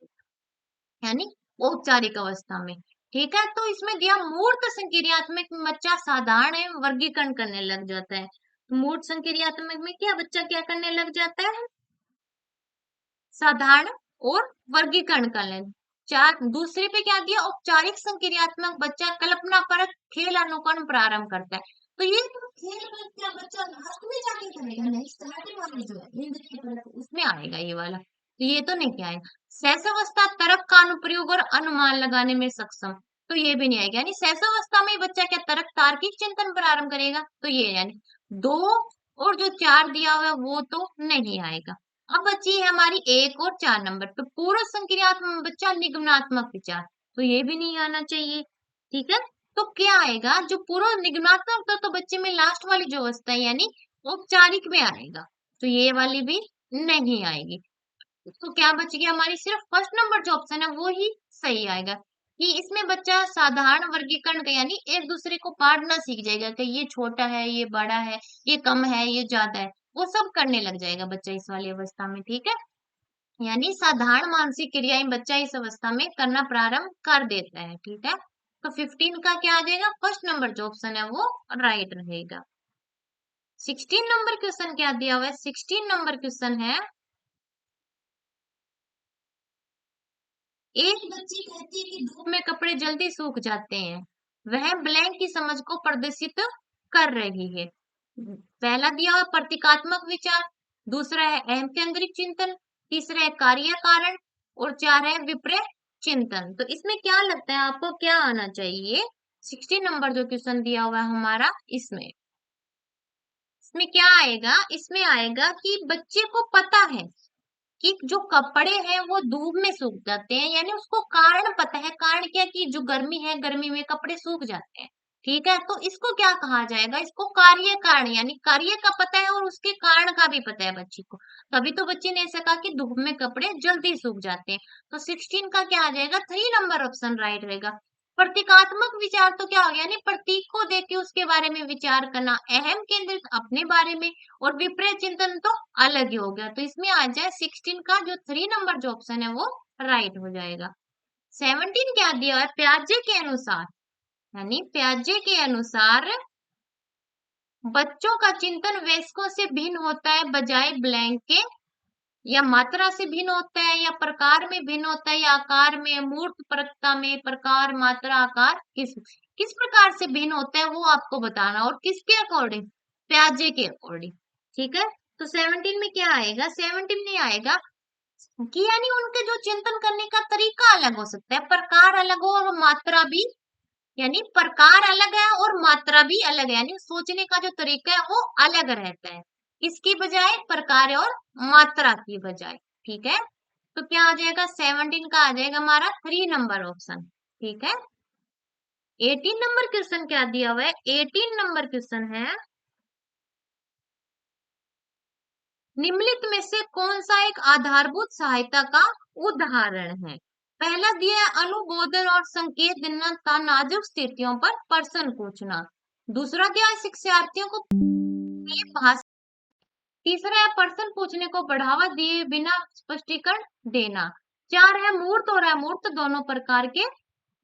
यानी औपचारिक अवस्था में। ठीक है, तो इसमें दिया मूर्त संक्रियात्मक में बच्चा साधारण है वर्गीकरण करने लग जाता है। मूर्त संक्रियात्मक में क्या बच्चा क्या करने लग जाता है? साधारण और वर्गीकरण कर लें। चार दूसरे पे क्या दिया? औपचारिक संक्रियात्मक बच्चा कल्पना परक खेल अनुकरण प्रारंभ करता है। तो ये तो खेल में क्या बच्चा लास्ट में जाके करेगा, नहीं स्टार्टिंग वाली जो है इंद्रिय परक उसमें आएगा ये वाला, तो ये तो नहीं क्या आएगा। सहसावस्था तर्क का अनुप्रयोग और अनुमान लगाने में सक्षम, तो ये भी नहीं आएगा। यानी सहसावस्था में ही बच्चा क्या तर्क तार्किक चिंतन प्रारंभ करेगा, तो ये यानी दो और जो चार दिया हुआ है वो तो नहीं आएगा। अब बची है हमारी एक और चार नंबर पे पूर्व संक्रियात्मक बच्चा निगमनात्मक विचार, तो ये भी नहीं आना चाहिए। ठीक है, तो क्या आएगा? जो पूर्व निगमनात्मक तो बच्चे में लास्ट वाली जो अवस्था है यानी औपचारिक में आएगा, तो ये वाली भी नहीं आएगी। तो क्या बच गया? हमारी सिर्फ फर्स्ट नंबर जो ऑप्शन है वो ही सही आएगा कि इसमें बच्चा साधारण वर्गीकरण का यानी एक दूसरे को बांटना सीख जाएगा कि ये छोटा है, ये बड़ा है, ये कम है, ये ज्यादा है, वो सब करने लग जाएगा बच्चा इस वाली अवस्था में। ठीक है, यानी साधारण मानसिक क्रियाएं बच्चा इस अवस्था में करना प्रारंभ कर देता है। ठीक है, तो 15 का क्या आ जाएगा? फर्स्ट नंबर जो ऑप्शन है वो राइट रहेगा। 16 नंबर क्वेश्चन क्या दिया हुआ है? 16 नंबर क्वेश्चन है, एक बच्ची कहती है कि धूप में कपड़े जल्दी सूख जाते हैं। वह ब्लैंक की समझ को प्रदर्शित कर रही है। पहला दिया हुआ प्रतीकात्मक विचार, दूसरा है अहम केंद्रित चिंतन, तीसरा है कार्य कारण और चार है विपर्य चिंतन। तो इसमें क्या लगता है आपको क्या आना चाहिए? 16 नंबर जो क्वेश्चन दिया हुआ है हमारा, इसमें इसमें क्या आएगा? इसमें आएगा कि बच्चे को पता है कि जो कपड़े हैं वो धूप में सूख जाते हैं, यानी उसको कारण पता है। कारण क्या? कि जो गर्मी है, गर्मी में कपड़े सूख जाते हैं। ठीक है, तो इसको क्या कहा जाएगा? इसको कार्य कारण, यानी कार्य का पता है और उसके कारण का भी पता है बच्ची को, तभी तो बच्ची ने ऐसा कहा कि धूप में कपड़े जल्दी सूख जाते हैं। तो 16 का क्या आ जाएगा? 3 नंबर ऑप्शन राइट रहेगा। प्रतीकात्मक विचार तो क्या हो गया? यानी प्रतीक को देख के उसके बारे में विचार करना, अहम केंद्रित अपने बारे में, और विपरीत चिंतन तो अलग ही हो गया। तो इसमें आ जाए 16 का जो 3 नंबर जो ऑप्शन है वो राइट हो जाएगा। 17 क्या दिया है? प्याजे के अनुसार, यानी प्याजे के अनुसार बच्चों का चिंतन वयस्कों से भिन्न होता है बजाय ब्लैंक के, या मात्रा से भिन्न होता है, या प्रकार में भिन्न होता है, या आकार में, मूर्त परकता में, प्रकार मात्रा आकार किस प्रकार से भिन्न होता है वो आपको बताना, और किसके अकॉर्डिंग? प्याजे के अकॉर्डिंग। ठीक है, तो 17 में क्या आएगा? 17 में आएगा कि यानी उनके जो चिंतन करने का तरीका अलग हो सकता है, प्रकार अलग हो और मात्रा भी, यानी प्रकार अलग है और मात्रा भी अलग है, यानी सोचने का जो तरीका है वो अलग रहता है, किसकी बजाय? प्रकार और मात्रा की बजाय। ठीक है, तो क्या आ जाएगा? 17 का आ जाएगा हमारा 3 नंबर ऑप्शन। ठीक है, 18 नंबर क्वेश्चन क्या दिया हुआ है? 18 नंबर क्वेश्चन है, निम्नलिखित में से कौन सा एक आधारभूत सहायता का उदाहरण है? पहला दिया है अनुबोधन और संकेत देना था नाजुक स्थितियों पर प्रश्न पूछना। दूसरा दिया है शिक्षार्थियों को भाषा। तीसरा है प्रश्न पूछने को बढ़ावा दिए बिना स्पष्टीकरण देना। चार है मूर्त और अमूर्त दोनों प्रकार के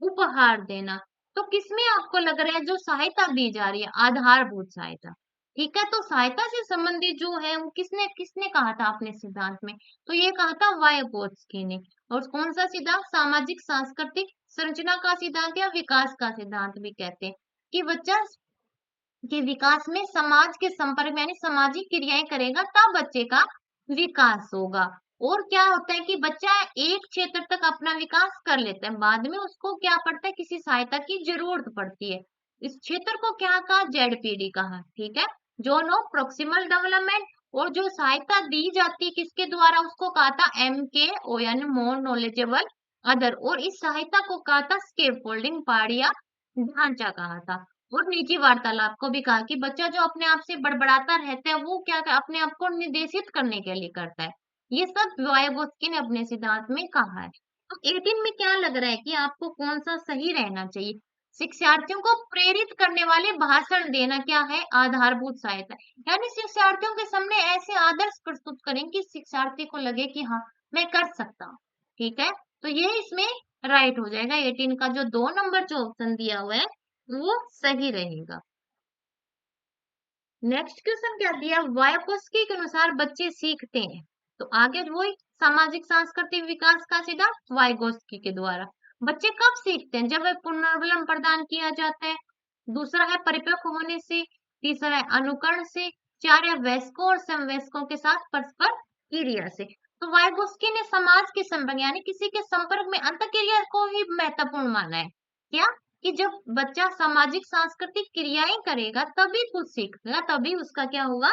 उपहार देना। तो किसमें आपको लग रहा है जो सहायता दी जा रही है? आधारभूत सहायता। ठीक है, तो सहायता से संबंधित जो है वो किसने किसने कहा था अपने सिद्धांत में? तो ये कहा था वायगोत्स्की ने। और कौन सा सिद्धांत? सामाजिक सांस्कृतिक संरचना का सिद्धांत या विकास का सिद्धांत भी कहते हैं, कि बच्चा के विकास में समाज के संपर्क में यानी सामाजिक क्रियाएं करेगा तब बच्चे का विकास होगा। और क्या होता है कि बच्चा एक क्षेत्र तक अपना विकास कर लेता है, बाद में उसको क्या पड़ता है? किसी सहायता की जरूरत पड़ती है। इस क्षेत्र को क्या कहा? जेडपीडी कहा। ठीक है, जोन ऑफ प्रोक्सिमल डेवलपमेंट। और जो सहायता दी जाती है किसके द्वारा उसको कहा था? MKO यानी मोर नॉलेजेबल अदर। और इस सहायता को कहा था स्केप फोल्डिंग पहाड़ी या ढांचा कहा था। और निजी वार्तालाप को भी कहा कि बच्चा जो अपने आप से बड़बड़ाता रहता है वो क्या अपने आप को निर्देशित करने के लिए करता है। ये सब वायगोत्स्की ने अपने सिद्धांत में कहा है। तो 18 में क्या लग रहा है कि आपको कौन सा सही रहना चाहिए? शिक्षार्थियों को प्रेरित करने वाले भाषण देना क्या है? आधारभूत सहायता। यानी शिक्षार्थियों के सामने ऐसे आदर्श प्रस्तुत करें कि शिक्षार्थी को लगे कि हाँ मैं कर सकता हूँ। ठीक है, तो ये इसमें राइट हो जाएगा। 18 का जो 2 नंबर जो ऑप्शन दिया हुआ है वो सही रहेगा। नेक्स्ट क्वेश्चन क्या दिया, वायकोस्की के अनुसार बच्चे सीखते हैं। तो आगे वही सामाजिक सांस्कृतिक विकास का सिद्धांत वायगोस्की के द्वारा। बच्चे कब सीखते हैं, जब वह पुनर्बलन प्रदान किया जाता है। दूसरा है परिपक्व होने से। तीसरा है अनुकरण से। चार है वयस्कों और समवयस्कों के साथ परस्पर क्रिया से। तो वायगोस्की ने समाज के संपर्क यानी किसी के संपर्क में अंतःक्रिया को ही महत्वपूर्ण माना है। क्या, कि जब बच्चा सामाजिक सांस्कृतिक क्रियाएं करेगा तभी कुछ सीखेगा, तभी उसका क्या होगा,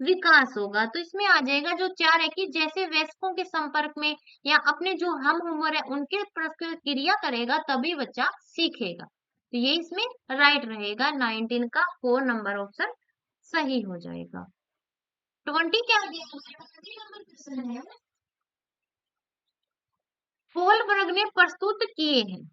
विकास होगा। तो इसमें आ जाएगा जो चार है कि जैसे वयस्कों के संपर्क में या अपने जो हम उम्र है उनके प्रति क्रिया करेगा तभी बच्चा सीखेगा। तो ये इसमें राइट रहेगा। 19 का 4 नंबर ऑप्शन सही हो जाएगा। 20 क्या दिया, 20 नंबर क्वेश्चन है। कोलबर्ग ने प्रस्तुत किए हैं।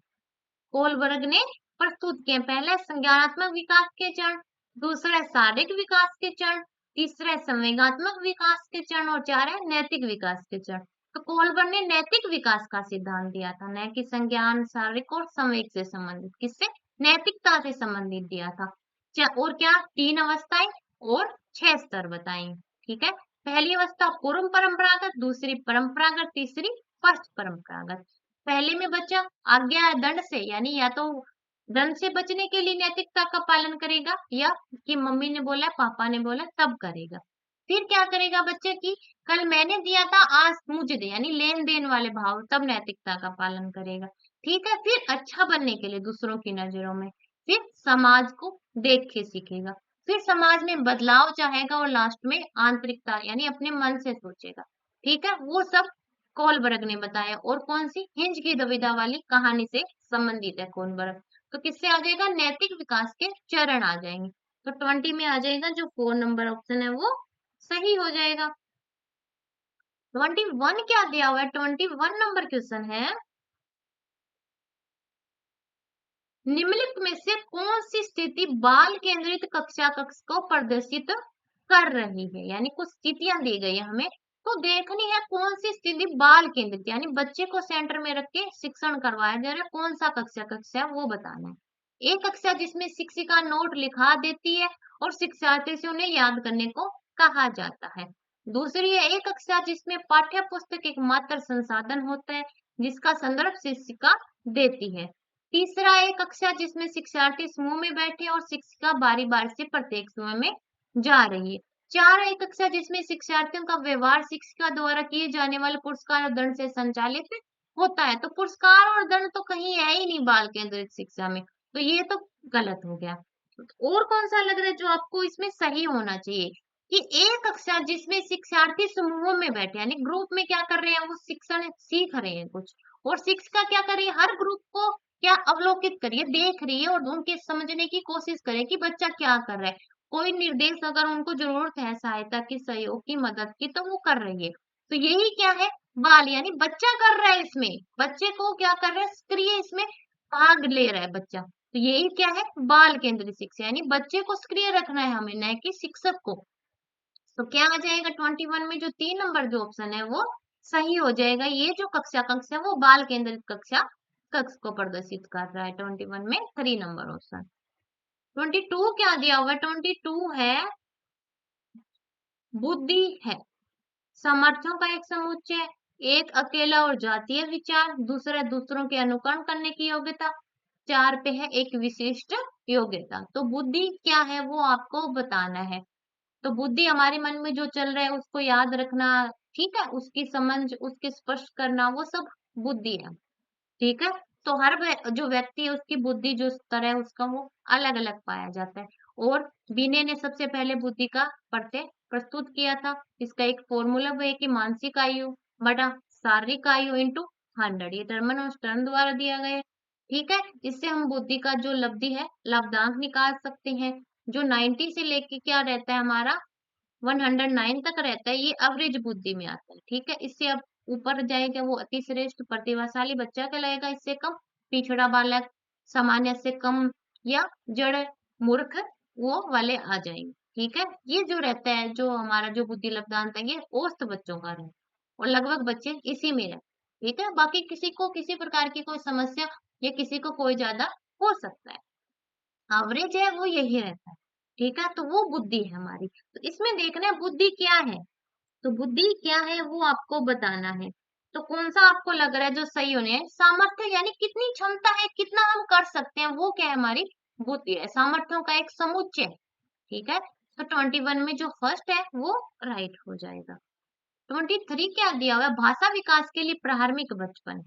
कोलबर्ग ने प्रस्तुत किए। पहला है संज्ञानात्मक विकास के चरण, दूसरा है शारीरिक विकास के चरण, तीसरा है संवेगात्मक विकास के चरण और चार है नैतिक विकास के चरण। तो कोलबर्ग ने नैतिक विकास का सिद्धांत दिया था, न कि संज्ञान, शारीरिक और संवेग से संबंधित, किससे, नैतिकता से संबंधित दिया था। और क्या, 3 अवस्थाएं और 6 स्तर बताएं। ठीक है, पहली अवस्था पूर्व परंपरागत, दूसरी परंपरागत, तीसरी पश्च परंपरागत। पहले में बच्चा आज्ञा या दंड से यानी या तो दंड से बचने के लिए नैतिकता का पालन करेगा या कि मम्मी ने बोला पापा ने बोला तब करेगा। फिर क्या करेगा बच्चा की कल मैंने दिया था आज मुझे दे यानी लेन देन वाले भाव, तब नैतिकता का पालन करेगा। ठीक है, फिर अच्छा बनने के लिए दूसरों की नजरों में, फिर समाज को देख के सीखेगा, फिर समाज में बदलाव चाहेगा और लास्ट में आंतरिकता यानी अपने मन से सोचेगा। ठीक है, वो सब कोलबर्ग ने बताया। और कौन सी, हिंज की दुविधा वाली कहानी से संबंधित है कोलबर्ग। तो किससे आ जाएगा, नैतिक विकास के चरण आ जाएंगे। तो 20 में आ जाएगा जो 4 नंबर ऑप्शन है वो सही हो जाएगा। 21 क्या दिया हुआ है, 21 नंबर क्वेश्चन है, निम्नलिखित में से कौन सी स्थिति बाल केंद्रित कक्षा कक्ष को प्रदर्शित कर रही है। यानी कुछ स्थितियां दी गई है हमें, तो देखनी है कौन सी स्थिति बाल केंद्रित यानी बच्चे को सेंटर में रख के शिक्षण करवाया जा रहा है, कौन सा कक्षा है वो बताना है। एक कक्षा जिसमें शिक्षिका नोट लिखा देती है और शिक्षार्थी से उन्हें याद करने को कहा जाता है। दूसरी है एक कक्षा जिसमें पाठ्य पुस्तक एकमात्र संसाधन होता है जिसका संदर्भ शिक्षिका देती है। तीसरा है कक्षा जिसमें शिक्षार्थी समूह में बैठे और शिक्षिका बारी बारी से प्रत्येक समूह में जा रही है। चार है कक्षा जिसमें शिक्षार्थियों का व्यवहार शिक्षिका द्वारा किए जाने वाले पुरस्कार और दंड से संचालित होता है। तो पुरस्कार और दंड तो कहीं है ही नहीं बाल केंद्रित शिक्षा में, तो ये तो गलत हो गया। और कौन सा लग रहा है जो आपको इसमें सही होना चाहिए, कि एक कक्षा जिसमें शिक्षार्थी समूहों में बैठे यानी ग्रुप में क्या कर रहे हैं, वो शिक्षण सीख रहे हैं कुछ, और शिक्षिका क्या कर रही है, हर ग्रुप को क्या अवलोकित करिए, देख रही है और उनके समझने की कोशिश करे कि बच्चा क्या कर रहा है। कोई निर्देश अगर उनको जरूरत है सहायता की, सहयोग की, मदद की, तो वो कर रही है। तो यही क्या है, बाल यानी बच्चा कर रहा है, इसमें बच्चे को क्या कर रहा है, सक्रिय इसमें भाग ले रहा है बच्चा। तो यही क्या है, बाल केंद्रित शिक्षा यानी बच्चे को सक्रिय रखना है हमें, न कि शिक्षक को। तो क्या आ जाएगा 21 में जो 3 नंबर जो ऑप्शन है वो सही हो जाएगा। ये जो कक्ष है वो बाल केंद्रित कक्ष को प्रदर्शित कर रहा है। 21 में 3 नंबर ऑप्शन। 22 क्या दिया हुआ है, 22 है बुद्धि है, सामर्थ्यों का एक समुच्चय, एक अकेला और जातीय विचार, दूसरा दूसरों के अनुकरण करने की योग्यता, चार पे है एक विशिष्ट योग्यता। तो बुद्धि क्या है वो आपको बताना है। तो बुद्धि हमारे मन में जो चल रहा है उसको याद रखना, ठीक है, उसकी समझ, उसके स्पष्ट करना, वो सब बुद्धि है। ठीक है, तो हर जो व्यक्ति है उसकी बुद्धि जो स्तर है उसका वो अलग अलग पाया जाता है। और बीने ने सबसे पहले बुद्धि का परिचय प्रस्तुत किया था। इसका एक फॉर्मूला है कि मानसिक आयु बटा शारीरिक आयु इंटू 100, ये टर्मन और स्टर्न द्वारा दिया गया है। ठीक है, इससे हम बुद्धि का जो लब्धि है लब्धांक निकाल सकते हैं, जो 90 से लेके क्या रहता है हमारा 109 तक रहता है, ये एवरेज बुद्धि में आता है। ठीक है, इससे अब ऊपर जाएगा वो अति श्रेष्ठ प्रतिभाशाली बच्चा कहलाएगा, इससे कम पिछड़ा बालक, सामान्य से कम या जड़ मूर्ख वो वाले आ जाएंगे। ठीक है, ये जो रहता है जो हमारा जो बुद्धि लब्धांत है ये औसत बच्चों का है और लगभग बच्चे इसी में रहते। ठीक है। बाकी किसी को किसी प्रकार की कोई समस्या या किसी को कोई ज्यादा हो सकता है। एवरेज है वो यही रहता है। ठीक है, तो वो बुद्धि है हमारी। तो इसमें देखना है बुद्धि क्या है। तो बुद्धि क्या है वो आपको बताना है। तो कौन सा आपको लग रहा है जो सही होने है? सामर्थ्य यानी कितनी क्षमता है, कितना हम कर सकते हैं, वो क्या है? हमारी बुद्धि है। सामर्थ्यों का एक समुच्चय। ठीक है, तो 21 में जो फर्स्ट है वो राइट हो जाएगा। 23 क्या दिया हुआ है? भाषा विकास के लिए प्रारंभिक बचपन।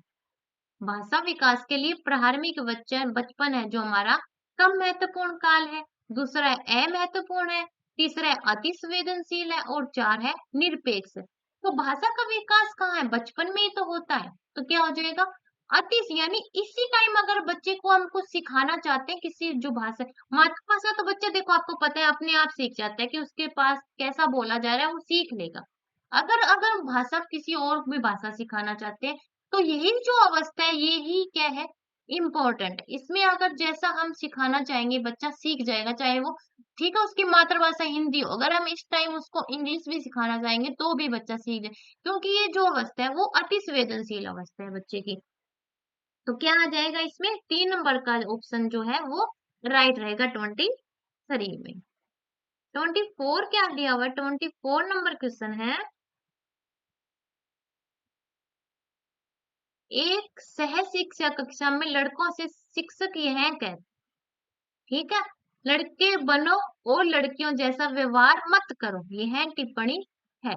भाषा विकास के लिए प्रारंभिक बच्चन बचपन है जो हमारा कम महत्वपूर्ण काल है। दूसरा है अमहत्वपूर्ण है। तीसरा है अति संवेदनशील है और चार है निरपेक्ष। तो भाषा का विकास कहाँ है? बचपन में ही तो होता है। तो क्या हो जाएगा? अति यानी इसी टाइम अगर बच्चे को हम कुछ सिखाना चाहते हैं, किसी जो भाषा, मातृभाषा तो बच्चा देखो आपको पता है अपने आप सीख जाता है कि उसके पास कैसा बोला जा रहा है वो सीख लेगा। अगर अगर हम भाषा किसी और भी भाषा सिखाना चाहते हैं तो यही जो अवस्था है यही क्या है? इम्पोर्टेंट। इसमें अगर जैसा हम सिखाना चाहेंगे बच्चा सीख जाएगा, चाहे वो ठीक है उसकी मातृभाषा हिंदी हो, अगर हम इस टाइम उसको इंग्लिश भी सिखाना चाहेंगे तो भी बच्चा सीख जाए, क्योंकि ये जो अवस्था है वो अति संवेदनशील अवस्था है बच्चे की। तो क्या आ जाएगा इसमें? 3 नंबर का ऑप्शन जो है वो राइट रहेगा 23 में। 24 क्या दिया हुआ है? 24 नंबर क्वेश्चन है, एक सह शिक्षा कक्षा में लड़कों से शिक्षक यह कहते, ठीक है, लड़के बनो और लड़कियों जैसा व्यवहार मत करो, यह टिप्पणी है।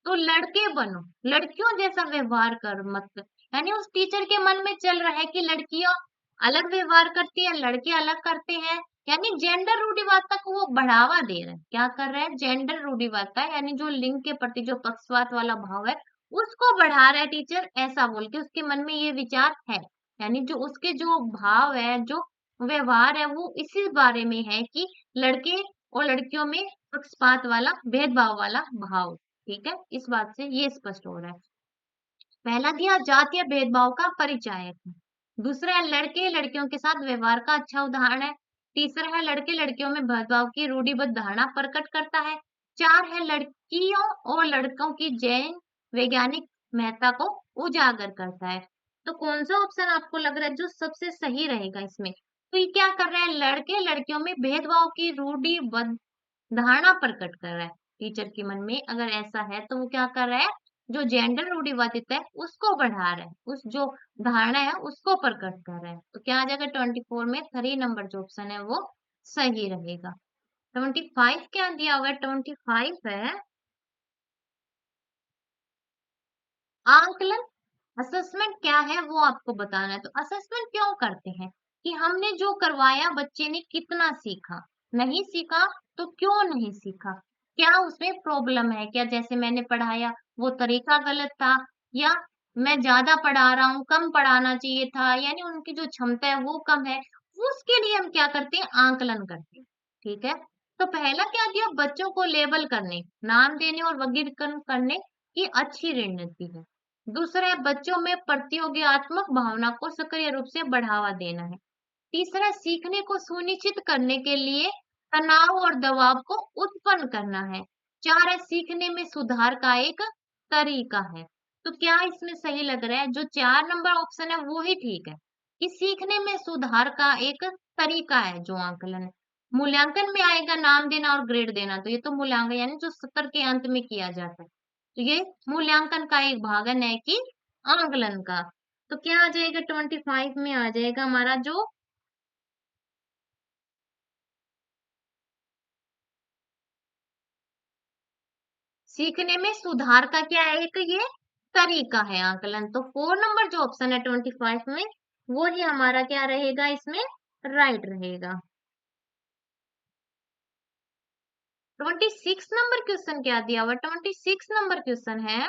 तो लड़के बनो, लड़कियों जैसा व्यवहार कर मत कर, यानी उस टीचर के मन में चल रहा है कि लड़कियां अलग व्यवहार करती है, लड़के अलग करते हैं, यानी जेंडर रूढ़िवादिता को वो बढ़ावा दे रहे हैं। क्या कर रहे हैं? जेंडर रूढ़िवादिता यानी जो लिंग के प्रति जो पक्षपात वाला भाव है उसको बढ़ा रहा है टीचर, ऐसा बोल के उसके मन में ये विचार है। यानी जो उसके जो भाव है, जो व्यवहार है वो इसी बारे में है कि लड़के और लड़कियों में पक्षपात वाला भेदभाव वाला भाव। ठीक है, इस बात से ये स्पष्ट हो रहा है। पहला दिया जातीय भेदभाव का परिचायक है। दूसरा है लड़के लड़कियों के साथ व्यवहार का अच्छा उदाहरण है। तीसरा है लड़के लड़कियों में भेदभाव की रूढ़िबद्ध धारणा प्रकट करता है। चार है लड़कियों और लड़कों की जैन वैज्ञानिक महत्ता को उजागर करता है। तो कौन सा ऑप्शन आपको लग रहा है जो सबसे सही रहेगा इसमें? तो ये क्या कर रहा है? लड़के लड़कियों में भेदभाव की रूढ़िबद्ध धारणा प्रकट कर रहा है। टीचर के मन में अगर ऐसा है तो वो क्या कर रहा है? जो जेंडर रूढ़िवादिता है उसको बढ़ा रहा है, उस जो धारणा है उसको प्रकट कर रहा है। तो क्या आ जाएगा? 24 में 3 नंबर जो ऑप्शन है वो सही रहेगा। 25 क्या दिया हुआ है? 25 है आंकलन। असेसमेंट क्या है वो आपको बताना है। तो असेसमेंट क्यों करते हैं? कि हमने जो करवाया बच्चे ने कितना सीखा, नहीं सीखा तो क्यों नहीं सीखा, क्या उसमें प्रॉब्लम है, क्या जैसे मैंने पढ़ाया वो तरीका गलत था, या मैं ज्यादा पढ़ा रहा हूँ, कम पढ़ाना चाहिए था, यानी उनकी जो क्षमता है वो कम है। उसके लिए हम क्या करते हैं? आंकलन करते हैं। ठीक है, तो पहला क्या दिया? बच्चों को लेबल करने, नाम देने और वर्गीकरण करने की अच्छी रणनीति है। दूसरा है बच्चों में प्रतियोगितात्मक भावना को सक्रिय रूप से बढ़ावा देना है। तीसरा सीखने को सुनिश्चित करने के लिए तनाव और दबाव को उत्पन्न करना है। चार है सीखने में सुधार का एक तरीका है। तो क्या इसमें सही लग रहा है? जो 4 नंबर ऑप्शन है वो ही ठीक है कि सीखने में सुधार का एक तरीका है जो आंकलन है। मूल्यांकन में आएगा नाम देना और ग्रेड देना, तो ये तो मूल्यांकन यानी जो सत्र के अंत में किया जाता है, तो ये मूल्यांकन का एक भाग है, न कि आंकलन का। तो क्या आ जाएगा? 25 में आ जाएगा हमारा जो सीखने में सुधार का क्या है? एक ये तरीका है आंकलन। तो 4 नंबर जो ऑप्शन है 25 में वो ही हमारा क्या रहेगा इसमें? राइट रहेगा। 26 नंबर क्वेश्चन क्या दिया हुआ? 26 नंबर क्वेश्चन है,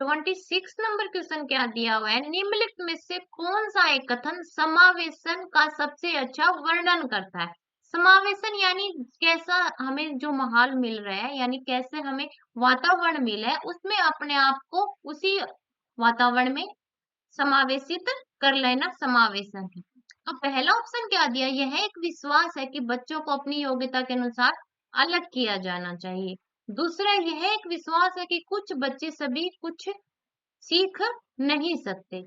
26 नंबर क्वेश्चन क्या दिया हुआ है? निम्नलिखित में से कौन सा एक कथन समावेशन का सबसे अच्छा वर्णन करता है? समावेशन यानी कैसा हमें जो माहौल मिल रहा है, यानी कैसे हमें वातावरण मिला है उसमें अपने आप को उसी वातावरण में समावेशित कर लेना समावेशन है। अब पहला ऑप्शन क्या दिया, यह एक विश्वास है कि बच्चों को अपनी योग्यता के अनुसार अलग किया जाना चाहिए। दूसरा, यह एक विश्वास है कि कुछ बच्चे सभी कुछ सीख नहीं सकते।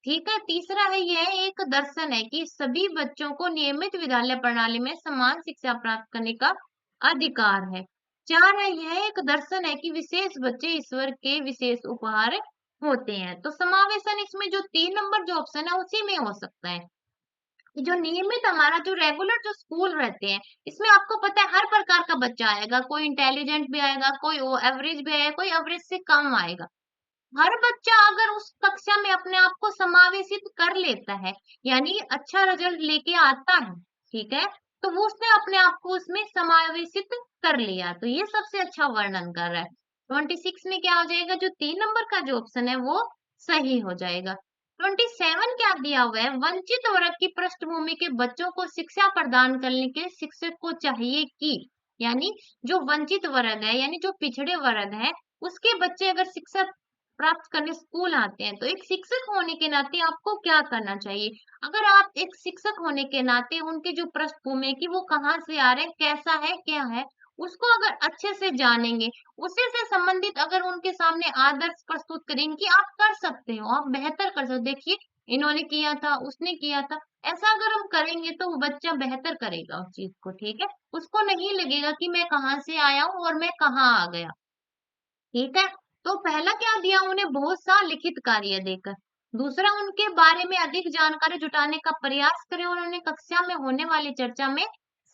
ठीक है। तीसरा है, यह एक दर्शन है कि सभी बच्चों को नियमित विद्यालय प्रणाली में समान शिक्षा प्राप्त करने का अधिकार है। चार है, यह एक दर्शन है कि विशेष बच्चे ईश्वर के विशेष उपहार होते हैं। तो समावेशन इसमें जो 3 नंबर जो ऑप्शन है उसी में हो सकता है। जो नियमित हमारा जो रेगुलर जो स्कूल रहते हैं, इसमें आपको पता है हर प्रकार का बच्चा आएगा, कोई इंटेलिजेंट भी आएगा, कोई एवरेज भी आएगा, कोई एवरेज से कम आएगा। हर बच्चा अगर उस कक्षा में अपने आप को समावेशित कर लेता है, यानी अच्छा रिजल्ट लेके आता है, ठीक है, तो वो उसने अपने आप को उसमें समावेशित कर लिया, तो ये सबसे अच्छा वर्णन कर रहा है। 26 में क्या हो जाएगा, जो 3 नंबर का जो ऑप्शन है वो सही हो जाएगा। 27 क्या दिया हुआ है, वंचित वर्ग की पृष्ठभूमि के बच्चों को शिक्षा प्रदान करने के शिक्षक को चाहिए कि, यानी जो वंचित वर्ग है, यानी जो पिछड़े वर्ग है, उसके बच्चे अगर शिक्षा प्राप्त करने स्कूल आते हैं, तो एक शिक्षक होने के नाते आपको क्या करना चाहिए? अगर आप एक शिक्षक होने के नाते उनकी जो पृष्ठभूमि है कि वो कहाँ से आ रहे हैं, कैसा है, क्या है, उसको अगर अच्छे से जानेंगे, उसी से संबंधित अगर उनके सामने आदर्श प्रस्तुत करेंगे कि आप कर सकते हो, आप बेहतर कर सकते हो, देखिए इन्होंने किया था, उसने किया था, ऐसा अगर हम करेंगे तो वो बच्चा बेहतर करेगा उस चीज को, ठीक है? उसको नहीं लगेगा कि मैं कहाँ से आया हूँ और मैं कहाँ आ गया। ठीक है। तो पहला क्या दिया उन्हें, बहुत सा लिखित कार्य देकर। दूसरा, उनके बारे में अधिक जानकारी जुटाने का प्रयास करें और उन्हें कक्षा में होने वाली चर्चा में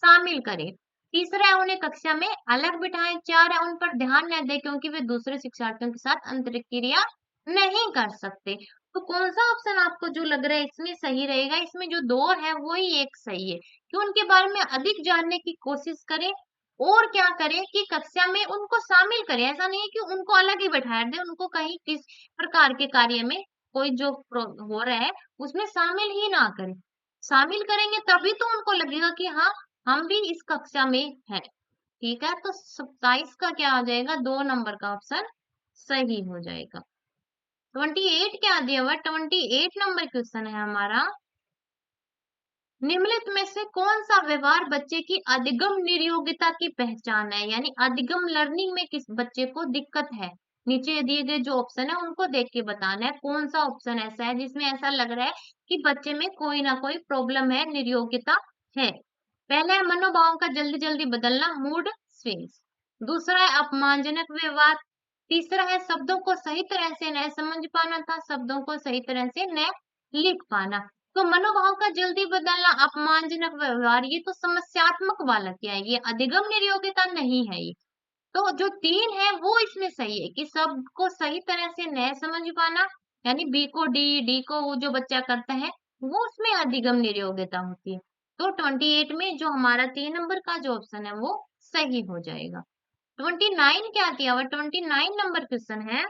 शामिल करें। तीसरा है, उन्हें कक्षा में अलग बिठाएं। चार है, उन पर ध्यान न दें क्योंकि वे दूसरे शिक्षार्थियों के साथ अंतरक्रिया नहीं कर सकते। तो कौन सा ऑप्शन आपको जो लग रहा है इसमें सही रहेगा, इसमें जो दो है वही एक सही है कि उनके बारे में अधिक जानने की कोशिश करें और क्या करें कि कक्षा में उनको शामिल करें। ऐसा नहीं है कि उनको अलग ही बैठा दें, उनको कहीं किस प्रकार के कार्य में कोई जो हो रहा है उसमें शामिल ही ना करें। शामिल करेंगे तभी तो उनको लगेगा कि हाँ, हम भी इस कक्षा में हैं। ठीक है, तो 27 का क्या आ जाएगा, 2 नंबर का ऑप्शन सही हो जाएगा। 28 क्या दिया हुआ, 28 नंबर क्वेश्चन है हमारा, निम्नलिखित में से कौन सा व्यवहार बच्चे की अधिगम निर्योग्यता की पहचान है, यानी अधिगम लर्निंग में किस बच्चे को दिक्कत है। नीचे दिए गए जो ऑप्शन है उनको देख के बताना है कौन सा ऑप्शन ऐसा है जिसमें ऐसा लग रहा है कि बच्चे में कोई ना कोई प्रॉब्लम है, निर्योग्यता है। पहला है मनोभाव का जल्दी जल्दी बदलना, मूड स्विंग्स। दूसरा है अपमानजनक व्यवहार। तीसरा है शब्दों को सही तरह से न समझ पाना था, शब्दों को सही तरह से न लिख पाना। तो मनोभाव का जल्दी बदलना, अपमानजनक व्यवहार, ये तो समस्यात्मक वाला क्या है, ये अधिगम निर्योग्यता नहीं है ये। तो जो 3 है वो इसमें सही है कि सबको सही तरह से न समझ पाना, यानी बी को डी, डी को वो जो बच्चा करता है वो उसमें अधिगम निर्योग्यता होती है। तो 28 में जो हमारा 3 नंबर का जो ऑप्शन है वो सही हो जाएगा। 29 क्या दिया हुआ, 29 नंबर क्वेश्चन है,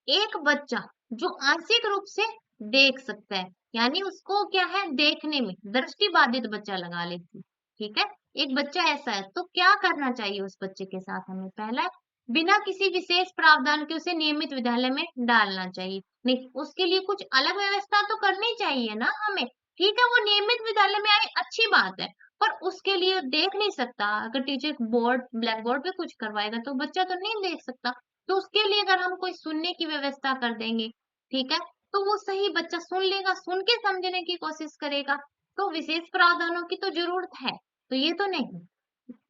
एक बच्चा जो आंशिक रूप से देख सकता है, यानी उसको क्या है, देखने में दृष्टि बाधित बच्चा लगा लेती, ठीक है, एक बच्चा ऐसा है तो क्या करना चाहिए उस बच्चे के साथ हमें। पहला, बिना किसी विशेष प्रावधान के उसे नियमित विद्यालय में डालना चाहिए। नहीं, उसके लिए कुछ अलग व्यवस्था तो करनी चाहिए ना हमें। ठीक है, वो नियमित विद्यालय में आए, अच्छी बात है, पर उसके लिए देख नहीं सकता। अगर टीचर बोर्ड ब्लैक बोर्ड पे कुछ करवाएगा तो बच्चा तो नहीं देख सकता। तो उसके लिए अगर हम कोई सुनने की व्यवस्था कर देंगे, ठीक है, तो वो सही बच्चा सुन लेगा, सुन के समझने की कोशिश करेगा। तो विशेष प्रावधानों की तो जरूरत है, तो ये तो नहीं।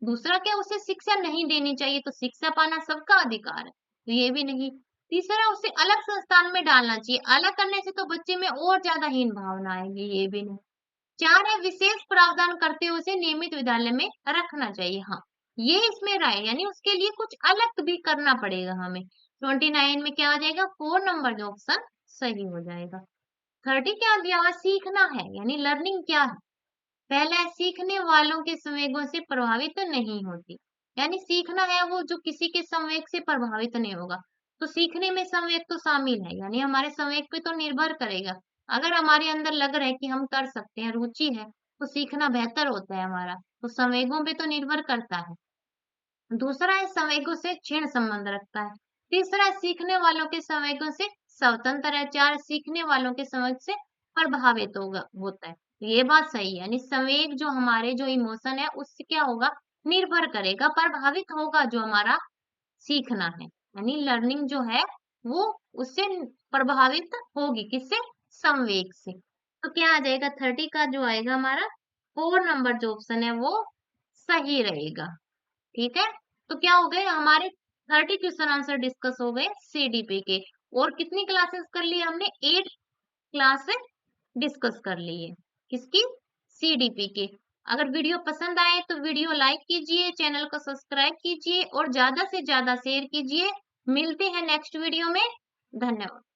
दूसरा क्या, उसे शिक्षा नहीं देनी चाहिए, तो शिक्षा पाना सबका अधिकार है, तो ये भी नहीं। तीसरा, उसे अलग संस्थान में डालना चाहिए, अलग करने से तो बच्चे में और ज्यादा हीन भावना आएगी, ये भी नहीं। चार है, विशेष प्रावधान करते हुए उसे नियमित विद्यालय में रखना चाहिए। हाँ, ये इसमें राय, यानी उसके लिए कुछ अलग भी करना पड़ेगा हमें। 29 में क्या आ जाएगा, 4 नंबर जो ऑप्शन सही हो जाएगा। 30 क्या दिया हुआ, सीखना है, यानी लर्निंग क्या है। पहला है, सीखने वालों के संवेगों से प्रभावित नहीं होती, यानी सीखना है वो जो किसी के संवेग से प्रभावित नहीं होगा। तो सीखने में संवेग तो शामिल है, यानी हमारे संवेग पे तो निर्भर करेगा। अगर हमारे अंदर लग रहा है कि हम कर सकते हैं, रुचि है, तो सीखना बेहतर होता है हमारा, तो संवेगों पे तो निर्भर करता है। दूसरा है, संवेगों से क्षीण संबंध रखता है। तीसरा है, सीखने वालों के संवेगों से स्वतंत्र है। चार, सीखने वालों के संवेग से प्रभावित होता है। तो ये बात सही है, यानी संवेग जो हमारे जो इमोशन है उससे क्या होगा, निर्भर करेगा, प्रभावित होगा जो हमारा सीखना है, यानी लर्निंग जो है वो उससे प्रभावित होगी, किससे, संवेग से। तो क्या आ जाएगा, 30 का जो आएगा हमारा 4 नंबर जो ऑप्शन है वो सही रहेगा। ठीक है, तो क्या हो गए हमारे 30 क्वेश्चन आंसर डिस्कस हो गए सीडीपी के। और कितनी क्लासेस कर ली हमने, 8 क्लासेस डिस्कस कर ली है, किसकी, सीडीपी के। अगर वीडियो पसंद आए तो वीडियो लाइक कीजिए, चैनल को सब्सक्राइब कीजिए और ज्यादा से ज्यादा शेयर कीजिए। मिलते हैं नेक्स्ट वीडियो में। धन्यवाद।